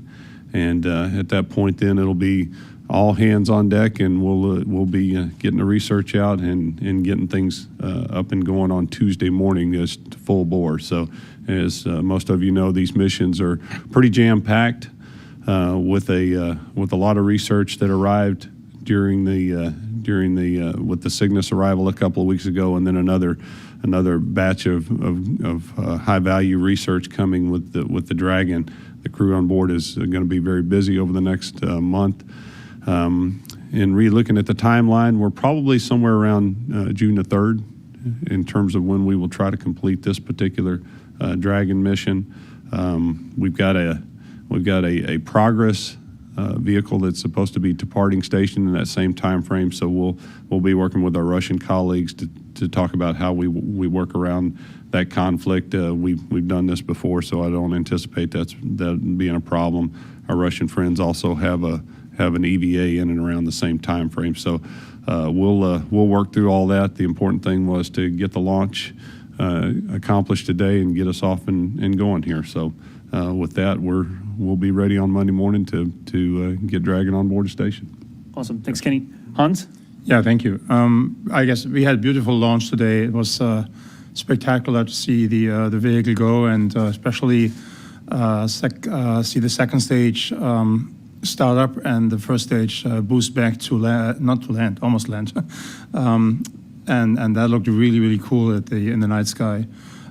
and at that point, then it'll be all hands on deck, and we'll be getting the research out and getting things up and going on Tuesday morning just full bore. So, as most of you know, these missions are pretty jam packed with a lot of research that arrived during the with the Cygnus arrival a couple of weeks ago, and then another batch of high value research coming with the Dragon. The crew on board is going to be very busy over the next month. And re-looking at the timeline, we're probably somewhere around June the 3rd in terms of when we will try to complete this particular Dragon mission. We've got a progress vehicle that's supposed to be departing station in that same time frame. So we'll be working with our Russian colleagues to talk about how we work around that conflict. We've done this before, so I don't anticipate that being a problem. Our Russian friends also have an EVA in and around the same time frame. So we'll work through all that. The important thing was to get the launch accomplished today and get us off and going here. So with that, we'll be ready on Monday morning to get Dragon on board the station. Awesome. Thanks, Kenny. Hans? Yeah, thank you. I guess we had a beautiful launch today. It was spectacular to see the vehicle go, and especially see the second stage start up and the first stage boost back to almost land. And that looked really, really cool in the night sky.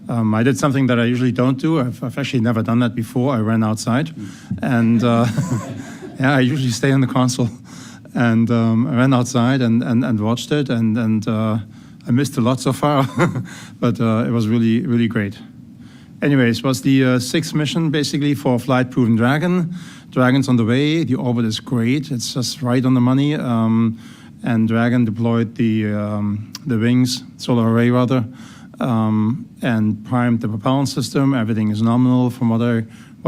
I did something that I usually don't do. I've actually never done that before. I ran outside, and I usually stay on the console. And I ran outside and watched it, and I missed a lot so far, but it was really, really great. Anyways, it was the sixth mission basically for Flight Proven Dragon. Dragon's on the way. The orbit is great. It's just right on the money. And Dragon deployed the wings, solar array rather, and primed the propellant system. Everything is nominal from what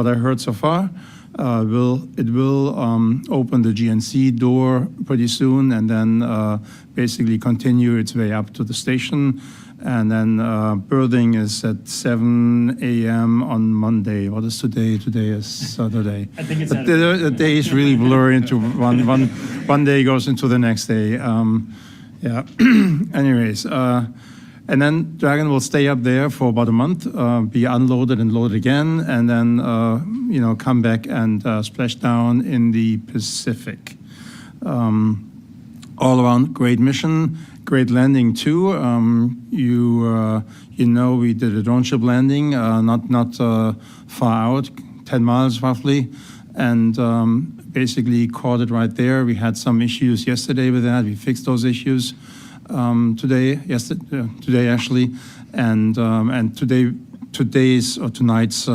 I heard so far. It will open the GNC door pretty soon, and then basically continue its way up to the station. And then birthing is at 7 a.m. on Monday. What is today? Today is Saturday. I think it's Saturday. The day is really blurry into one day goes into the next day. Yeah. Anyways, and then Dragon will stay up there for about a month, be unloaded and loaded again, and then come back and splash down in the Pacific. All around great mission. Great landing too. We did a drone ship landing, not far out, 10 miles roughly, and basically caught it right there. We had some issues yesterday with that. We fixed those issues today actually, and tonight's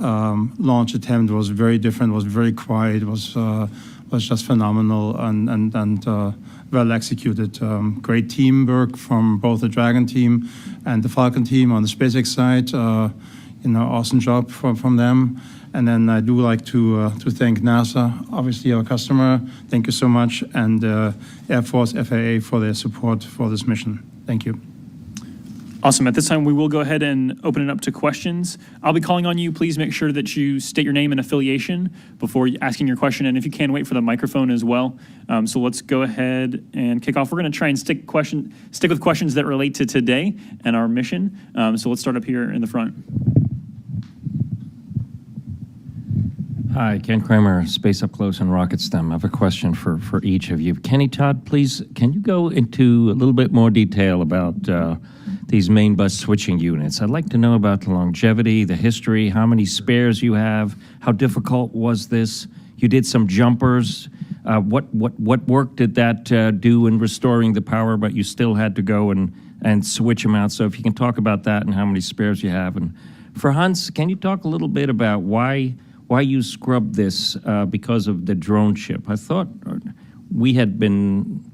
launch attempt was very different. Was very quiet. Was just phenomenal and well executed. Great teamwork from both the Dragon team and the Falcon team on the SpaceX side. Awesome job from them. And then I do like to thank NASA, obviously our customer. Thank you so much, and Air Force, FAA for their support for this mission. Thank you. Awesome. At this time, we will go ahead and open it up to questions. I'll be calling on you. Please make sure that you state your name and affiliation before asking your question, and if you can, wait for the microphone as well. So let's go ahead and kick off. We're going to try and stick with questions that relate to today and our mission. So let's start up here in the front. Hi, Ken Kramer, Space Up Close and Rocket STEM. I have a question for each of you. Kenny, Todd, please, can you go into a little bit more detail about these main bus switching units? I'd like to know about the longevity, the history, how many spares you have, how difficult was this? You did some jumpers. What work did that do in restoring the power, but you still had to go and switch them out? So if you can talk about that and how many spares you have. And for Hans, can you talk a little bit about why you scrubbed this because of the drone ship? I thought we had been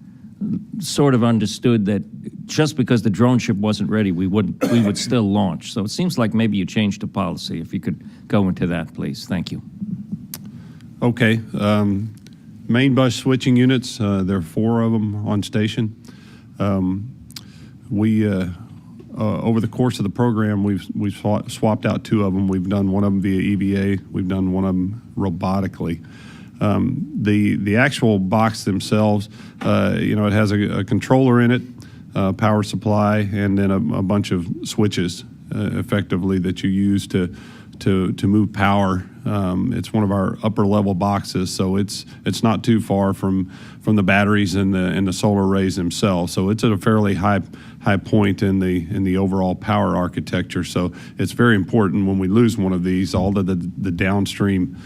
sort of understood that just because the drone ship wasn't ready, we would still launch. So it seems like maybe you changed the policy. If you could go into that, please. Thank you. Okay. Main bus switching units, there are 4 of them on station. Over the course of the program, we've swapped out 2 of them. We've done one of them via EVA. We've done one of them robotically. The actual box themselves, it has a controller in it, power supply, and then a bunch of switches, effectively, that you use to move power. It's one of our upper level boxes, so it's not too far from the batteries and the solar arrays themselves. So it's at a fairly high point in the overall power architecture. So it's very important when we lose one of these, all the downstream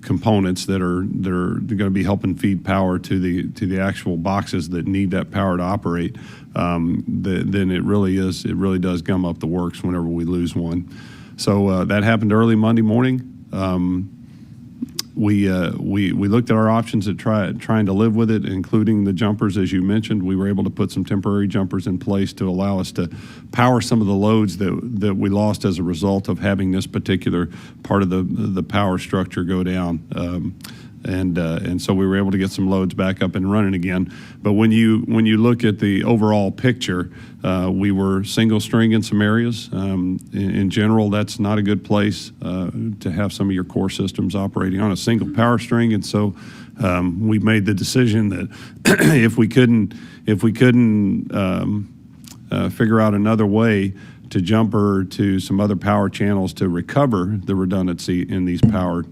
components that are going to be helping feed power to the actual boxes that need that power to operate. Then it really does gum up the works whenever we lose one. So that happened early Monday morning. We looked at our options at trying to live with it, including the jumpers, as you mentioned. We were able to put some temporary jumpers in place to allow us to power some of the loads that we lost as a result of having this particular part of the power structure go down. And so we were able to get some loads back up and running again. But when you look at the overall picture, we were single string in some areas. In general, that's not a good place to have some of your core systems operating on a single power string. And so we made the decision that if we couldn't figure out another way to jumper to some other power channels to recover the redundancy in these power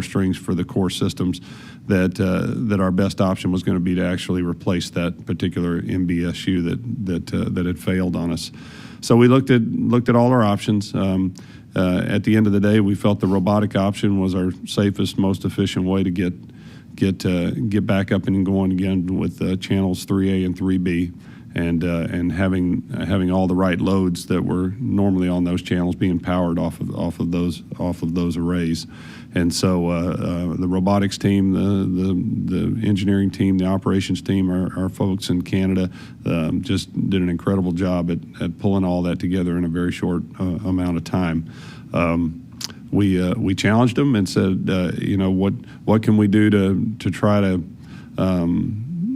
strings for the core systems, that our best option was going to be to actually replace that particular MBSU that had failed on us. So we looked at all our options. At the end of the day, we felt the robotic option was our safest, most efficient way to get back up and going again with channels 3A and 3B. and having all the right loads that were normally on those channels being powered off of those arrays. And so the robotics team, the engineering team, the operations team, our folks in Canada just did an incredible job at pulling all that together in a very short amount of time. We challenged them and said, what can we do to try to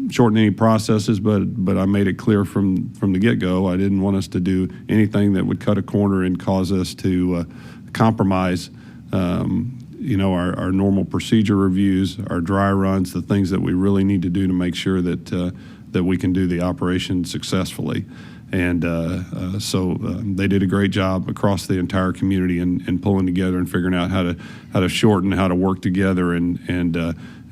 shorten any processes? But I made it clear from the get-go, I didn't want us to do anything that would cut a corner and cause us to compromise our normal procedure reviews, our dry runs, the things that we really need to do to make sure that we can do the operation successfully. And so they did a great job across the entire community in pulling together and figuring out how to shorten, how to work together, and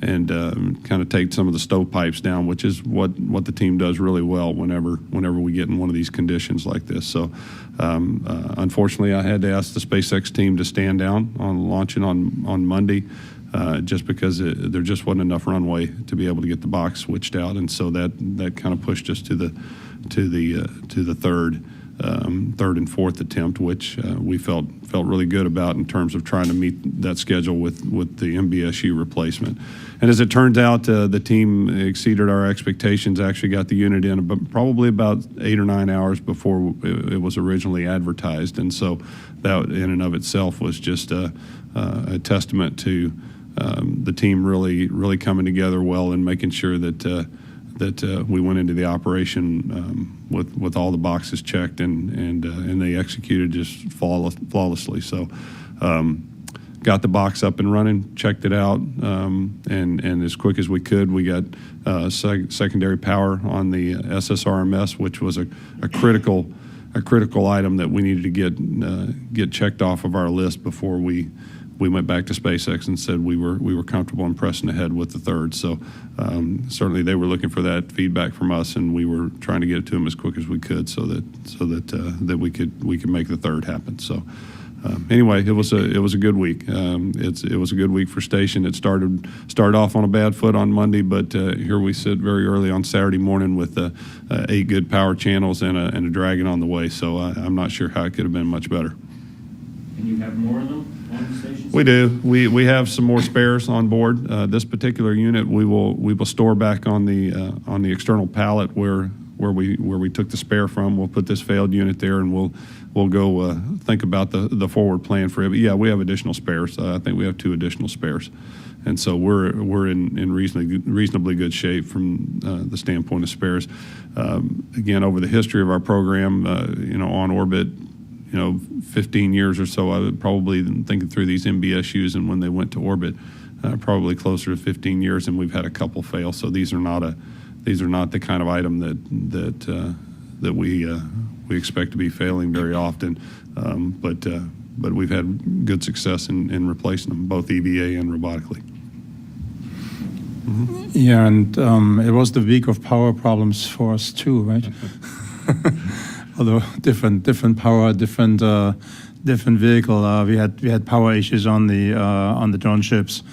kind of take some of the stovepipes down, which is what the team does really well whenever we get in one of these conditions like this. So unfortunately, I had to ask the SpaceX team to stand down on launching on Monday, just because there just wasn't enough runway to be able to get the box switched out, and so that kind of pushed us to the third and fourth attempt, which we felt really good about in terms of trying to meet that schedule with the MBSU replacement. And as it turns out, the team exceeded our expectations, actually got the unit in probably about 8 or 9 hours before it was originally advertised. And so that in and of itself was just a testament to the team really coming together well and making sure that we went into the operation with all the boxes checked, and they executed just flawlessly. So got the box up and running, checked it out, and as quick as we could, we got secondary power on the SSRMS, which was a critical item that we needed to get checked off of our list before we went back to SpaceX and said we were comfortable in pressing ahead with the third. So certainly they were looking for that feedback from us, and we were trying to get it to them as quick as we could so that we could make the third happen. So anyway, it was a good week. It was a good week for station. It started off on a bad foot on Monday, but here we sit very early on Saturday morning with 8 good power channels and a Dragon on the way. So I'm not sure how it could have been much better. And you have more of them? We do. We have some more spares on board. This particular unit we will store back on the external pallet where we took the spare from. We'll put this failed unit there, and we'll go think about the forward plan for it. But yeah, we have additional spares. I think we have 2 additional spares, and so we're in reasonably good shape from the standpoint of spares. Again, over the history of our program, on orbit, 15 years or so, I would probably, thinking through these MBSUs and when they went to orbit, probably closer to 15 years, and we've had a couple fail. So these are not the kind of item that we expect to be failing very often. But we've had good success in replacing them, both EVA and robotically. Mm-hmm. Yeah, and it was the week of power problems for us too, right? Although different power, different vehicle. We had power issues on the drone ships,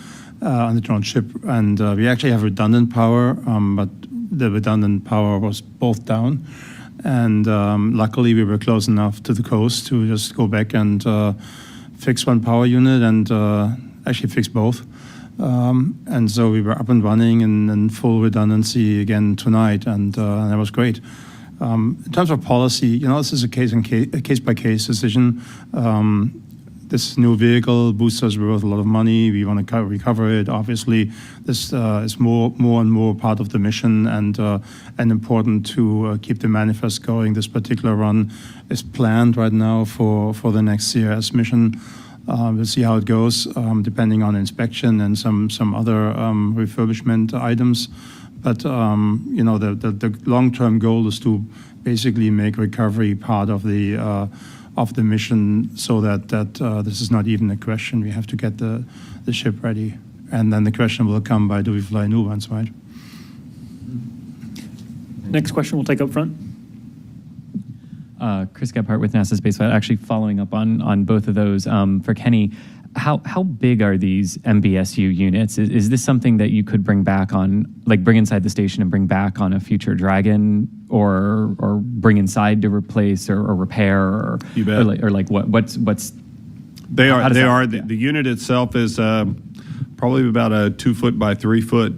on the drone ship, and we actually have redundant power, but the redundant power was both down, and luckily we were close enough to the coast to just go back and fix one power unit and actually fix both. And so we were up and running in full redundancy again tonight, and that was great. In terms of policy, this is a case-by-case decision. This new vehicle boosts us worth a lot of money. We want to recover it. Obviously, this is more and more part of the mission, and important to keep the manifest going. This particular run is planned right now for the next CRS mission. We'll see how it goes, depending on inspection and some other refurbishment items. But the long-term goal is to basically make recovery part of the mission, so that this is not even a question. We have to get the ship ready, and then the question will come by, do we fly new ones, right? Next question we'll take up front. Chris Gebhardt with NASA Spaceflight. Actually, following up on both of those, for Kenny, how big are these MBSU units? Is this something that you could bring back on, like bring inside the station and bring back on a future Dragon, or bring inside to replace or repair, or You bet. or like what's They how are. does They that are. work? The unit itself is probably about a 2 foot by 3 foot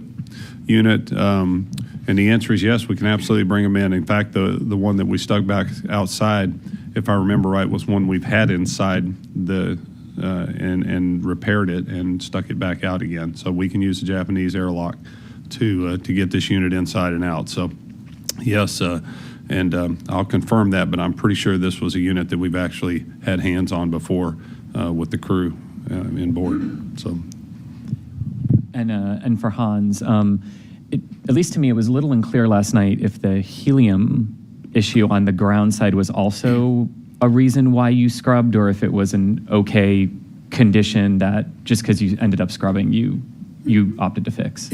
unit. And the answer is yes, we can absolutely bring them in. In fact, the one that we stuck back outside, if I remember right, was one we've had inside the and repaired it and stuck it back out again. So we can use the Japanese airlock to get this unit inside and out. So yes, and I'll confirm that, but I'm pretty sure this was a unit that we've actually had hands on before with the crew in board. So. And for Hans, at least to me, it was a little unclear last night if the helium issue on the ground side was also a reason why you scrubbed, or if it was an okay condition that just because you ended up scrubbing, you opted to fix.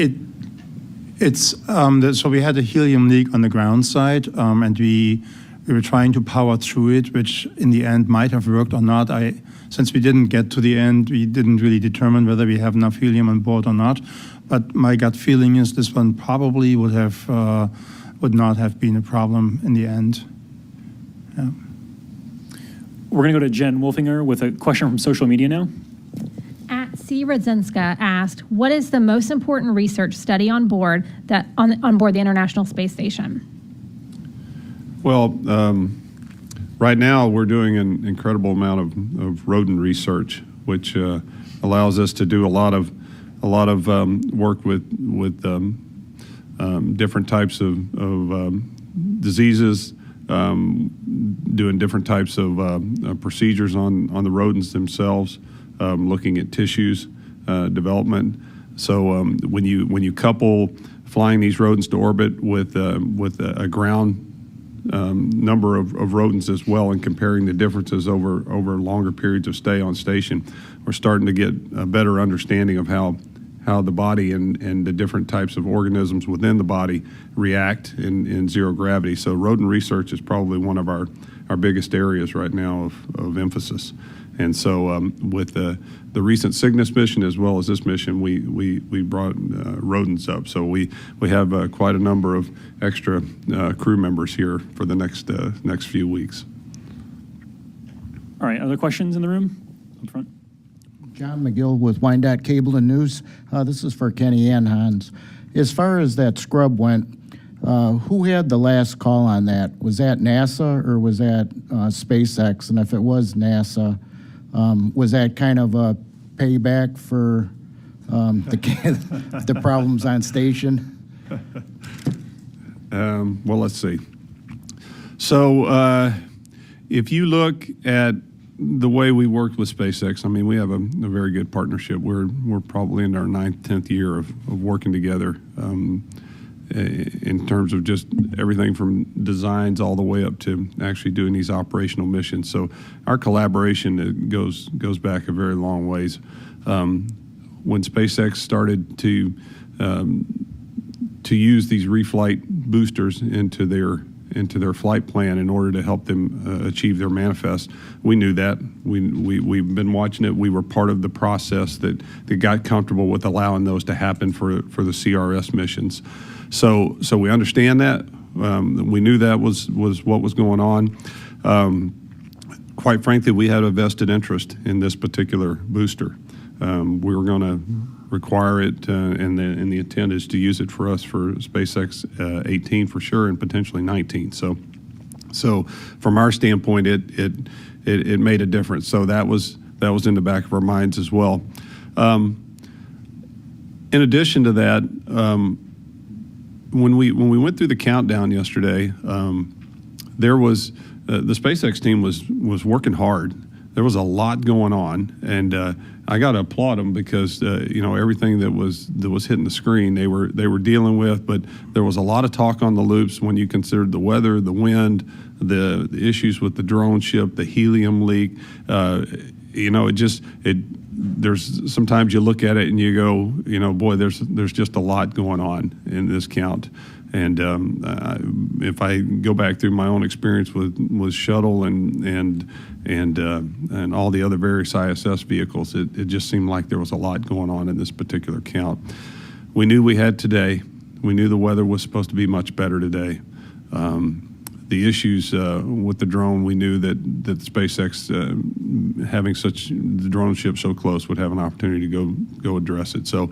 So we had a helium leak on the ground side, and we were trying to power through it, which in the end might have worked or not. Since we didn't get to the end, we didn't really determine whether we have enough helium on board or not. But my gut feeling is this one probably would not have been a problem in the end. Yeah. We're going to go to Jen Wolfinger with a question from social media now. At C. Radzinska asked, what is the most important research study on board on board the International Space Station? Well, right now we're doing an incredible amount of rodent research, which allows us to do a lot of work with different types of diseases, doing different types of procedures on the rodents themselves, looking at tissues development. So when you couple flying these rodents to orbit with a ground number of rodents as well, and comparing the differences over longer periods of stay on station, we're starting to get a better understanding of how the body and the different types of organisms within the body react in zero gravity. So rodent research is probably one of our biggest areas right now of emphasis. And so with the recent Cygnus mission as well as this mission, we brought rodents up. So we have quite a number of extra crew members here for the next few weeks. All right, other questions in the room? Up front. John McGill with Wyandotte Cable and News. This is for Kenny and Hans. As far as that scrub went, who had the last call on that? Was that NASA or was that SpaceX? And if it was NASA, was that kind of a payback for the problems on station? Well, let's see. So if you look at the way we worked with SpaceX, I mean, we have a very good partnership. We're probably in our 9th, 10th year of working together in terms of just everything from designs all the way up to actually doing these operational missions. So our collaboration goes back a very long ways. When SpaceX started to use these reflight boosters into their flight plan in order to help them achieve their manifest, we knew that. We've been watching it. We were part of the process that got comfortable with allowing those to happen for the CRS missions. So we understand that. We knew that was what was going on. Quite frankly, we had a vested interest in this particular booster. We were going to require it, and the intent is to use it for us for SpaceX 18 for sure, and potentially 19. So from our standpoint, it made a difference. So that was in the back of our minds as well. In addition to that, when we went through the countdown yesterday, there was the SpaceX team was working hard. There was a lot going on, and I got to applaud them because everything that was hitting the screen they were dealing with. But there was a lot of talk on the loops when you considered the weather, the wind, the issues with the drone ship, the helium leak. There's sometimes you look at it and you go, boy, there's just a lot going on in this count. And if I go back through my own experience with shuttle and and all the other various ISS vehicles. It just seemed like there was a lot going on in this particular count. We knew we had today. We knew the weather was supposed to be much better today. The issues with the drone, we knew that SpaceX, having the drone ship so close, would have an opportunity to go address it. So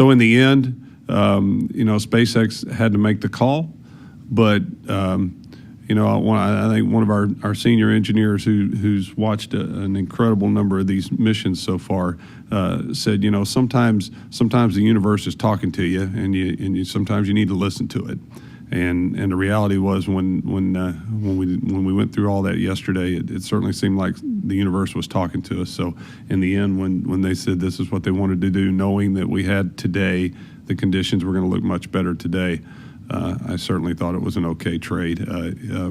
in the end, SpaceX had to make the call, but I think one of our senior engineers who's watched an incredible number of these missions so far said, sometimes the universe is talking to you, and sometimes you need to listen to it. And the reality was when we went through all that yesterday, it certainly seemed like the universe was talking to us. So in the end, when they said this is what they wanted to do, knowing that we had today, the conditions were going to look much better today, I certainly thought it was an okay trade.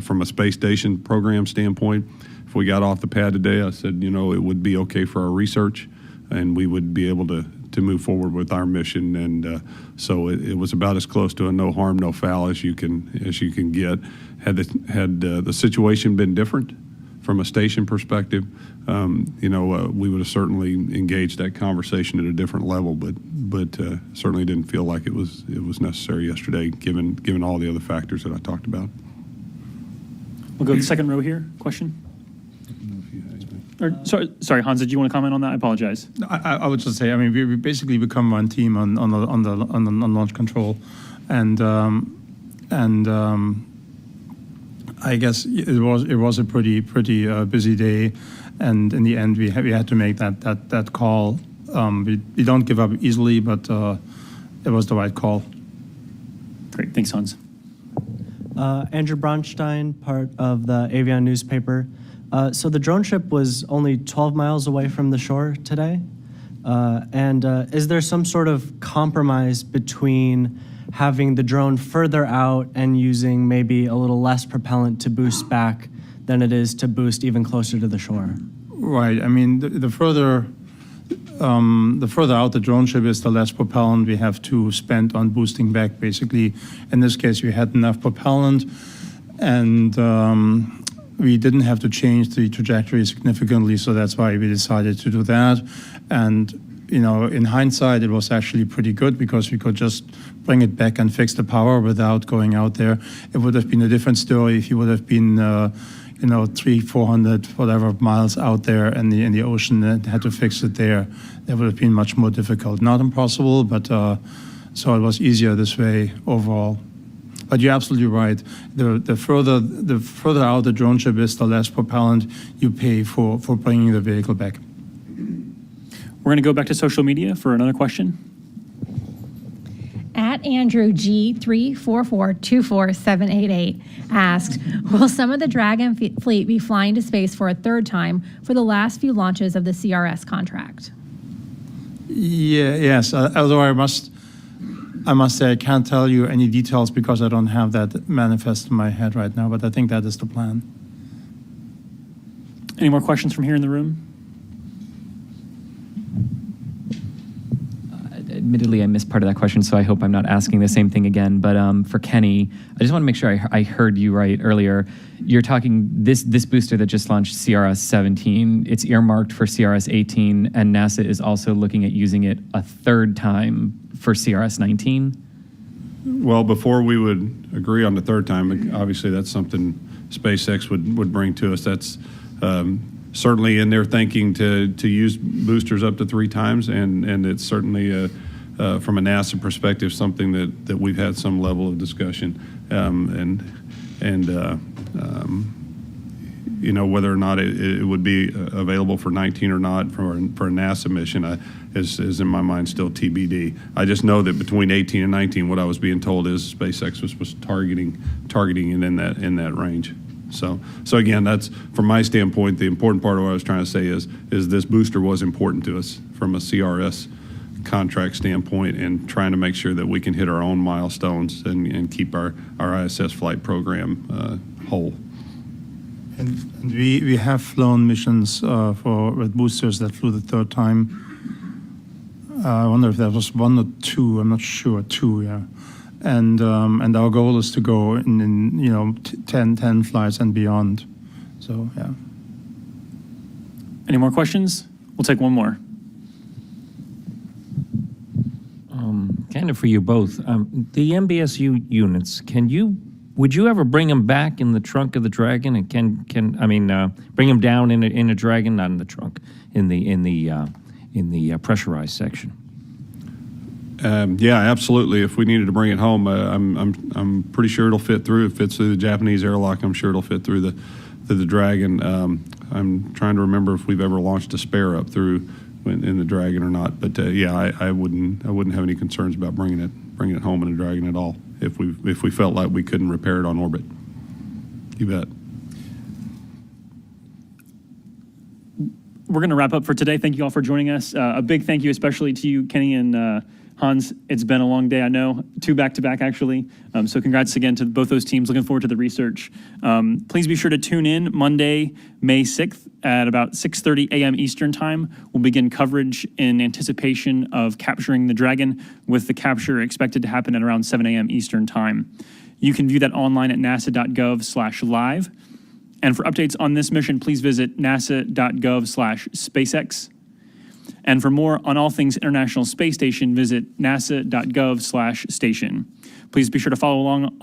From a space station program standpoint, if we got off the pad today, I said, it would be okay for our research, and we would be able to move forward with our mission. And so it was about as close to a no harm, no foul as you can get. Had the situation been different from a station perspective, we would have certainly engaged that conversation at a different level, but certainly didn't feel like it was necessary yesterday, given all the other factors that I talked about. We'll go to the second row here. Question? Sorry, Hans, did you want to comment on that? I apologize. I would just say, we basically become one team on launch control, and I guess it was a pretty busy day, and in the end we had to make that call. We don't give up easily, but it was the right call. Great, thanks, Hans. Andrew Bronstein, part of the Avion newspaper. So the drone ship was only 12 miles away from the shore today, and is there some sort of compromise between having the drone further out and using maybe a little less propellant to boost back than it is to boost even closer to the shore? Right. The further out the drone ship is, the less propellant we have to spend on boosting back. Basically, in this case, we had enough propellant, and we didn't have to change the trajectory significantly, so that's why we decided to do that. And in hindsight, it was actually pretty good because we could just bring it back and fix the power without going out there. It would have been a different story if you would have been 300-400 whatever miles out there in the ocean and had to fix it there. That would have been much more difficult. Not impossible, but so it was easier this way overall. But you're absolutely right. The further out the drone ship is, the less propellant you pay for bringing the vehicle back. We're going to go back to social media for another question. At Andrew G344-24788 asked, will some of the Dragon fleet be flying to space for a third time for the last few launches of the CRS contract? Yes. Although I must say I can't tell you any details because I don't have that manifest in my head right now, but I think that is the plan. Any more questions from here in the room? Admittedly, I missed part of that question, so I hope I'm not asking the same thing again. But for Kenny, I just want to make sure I heard you right earlier. You're talking this booster that just launched CRS-17. It's earmarked for CRS-18, and NASA is also looking at using it a third time for CRS-19. Well, before we would agree on the third time, obviously that's something SpaceX would bring to us. That's certainly in their thinking to use boosters up to 3 times, and it's certainly from a NASA perspective something that we've had some level of discussion, whether or not it would be available for 19 or not for a NASA mission is in my mind still TBD. I just know that between 18 and 19, what I was being told is SpaceX was targeting it in that range. So again, that's from my standpoint. The important part of what I was trying to say is this booster was important to us from a CRS contract standpoint, and trying to make sure that we can hit our own milestones and keep our ISS flight program whole. And we have flown missions with boosters that flew the third time. I wonder if that was 1 or 2. I'm not sure. 2, yeah. And our goal is to go in 10 flights and beyond. So yeah. Any more questions? We'll take one more. Kind of for you both. The MBSU units, would you ever bring them back in the trunk of the Dragon? And bring them down in a Dragon, not in the trunk, in the pressurized section? Yeah, absolutely. If we needed to bring it home, I'm pretty sure it'll fit through. It fits through the Japanese airlock. I'm sure it'll fit through the Dragon. I'm trying to remember if we've ever launched a spare up through in the Dragon or not. But yeah, I wouldn't have any concerns about bringing it home in a Dragon at all if we felt like we couldn't repair it on orbit. You bet. We're going to wrap up for today. Thank you all for joining us. A big thank you especially to you, Kenny and Hans. It's been a long day, I know, 2 back-to-back actually. So congrats again to both those teams. Looking forward to the research. Please be sure to tune in Monday, May 6th at about 6:30 a.m. Eastern Time. We'll begin coverage in anticipation of capturing the Dragon, with the capture expected to happen at around 7 a.m. Eastern Time. You can view that online at nasa.gov/live. And for updates on this mission, please visit nasa.gov/SpaceX. And for more on all things International Space Station, visit nasa.gov/station. Please be sure to follow along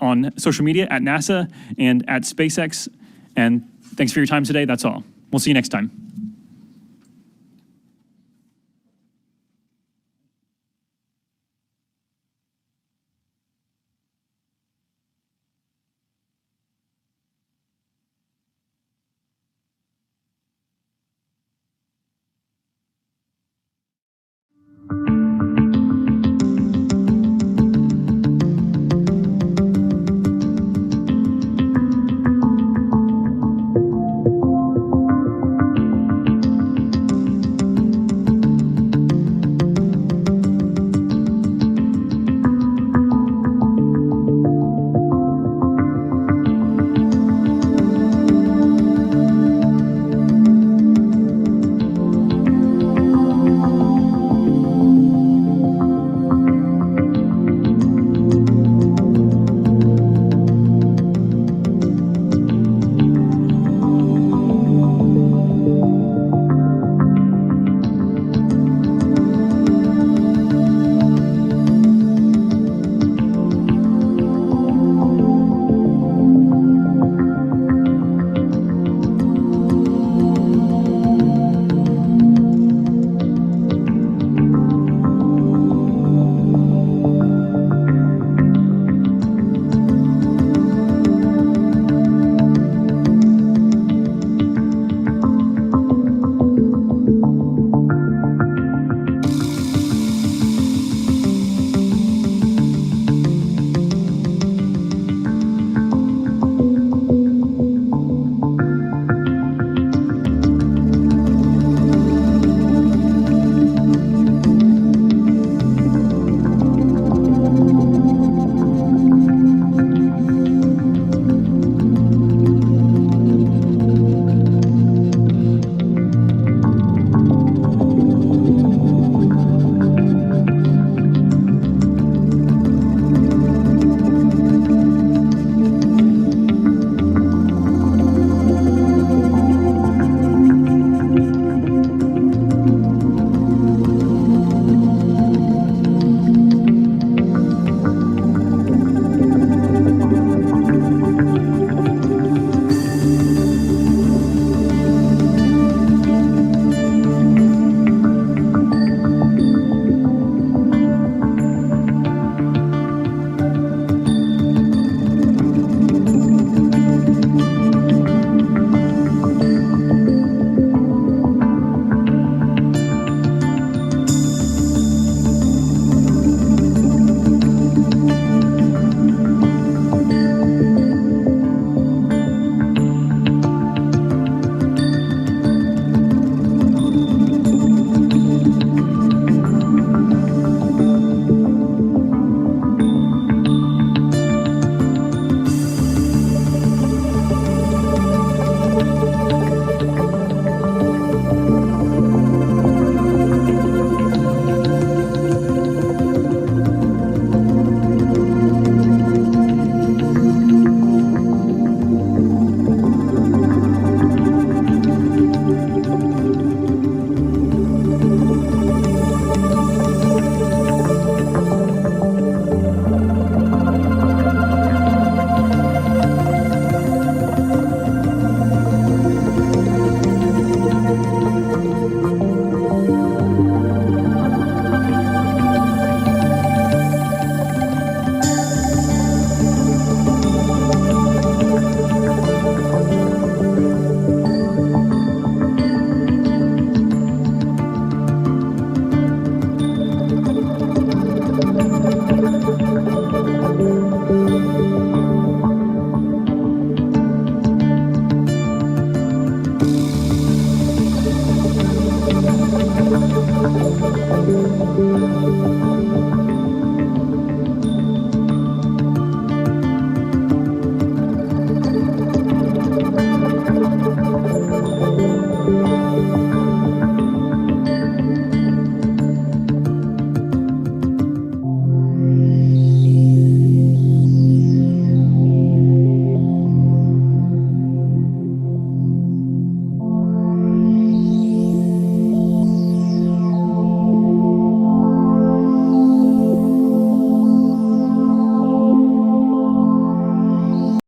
on social media at NASA and at SpaceX. And thanks for your time today. That's all. We'll see you next time.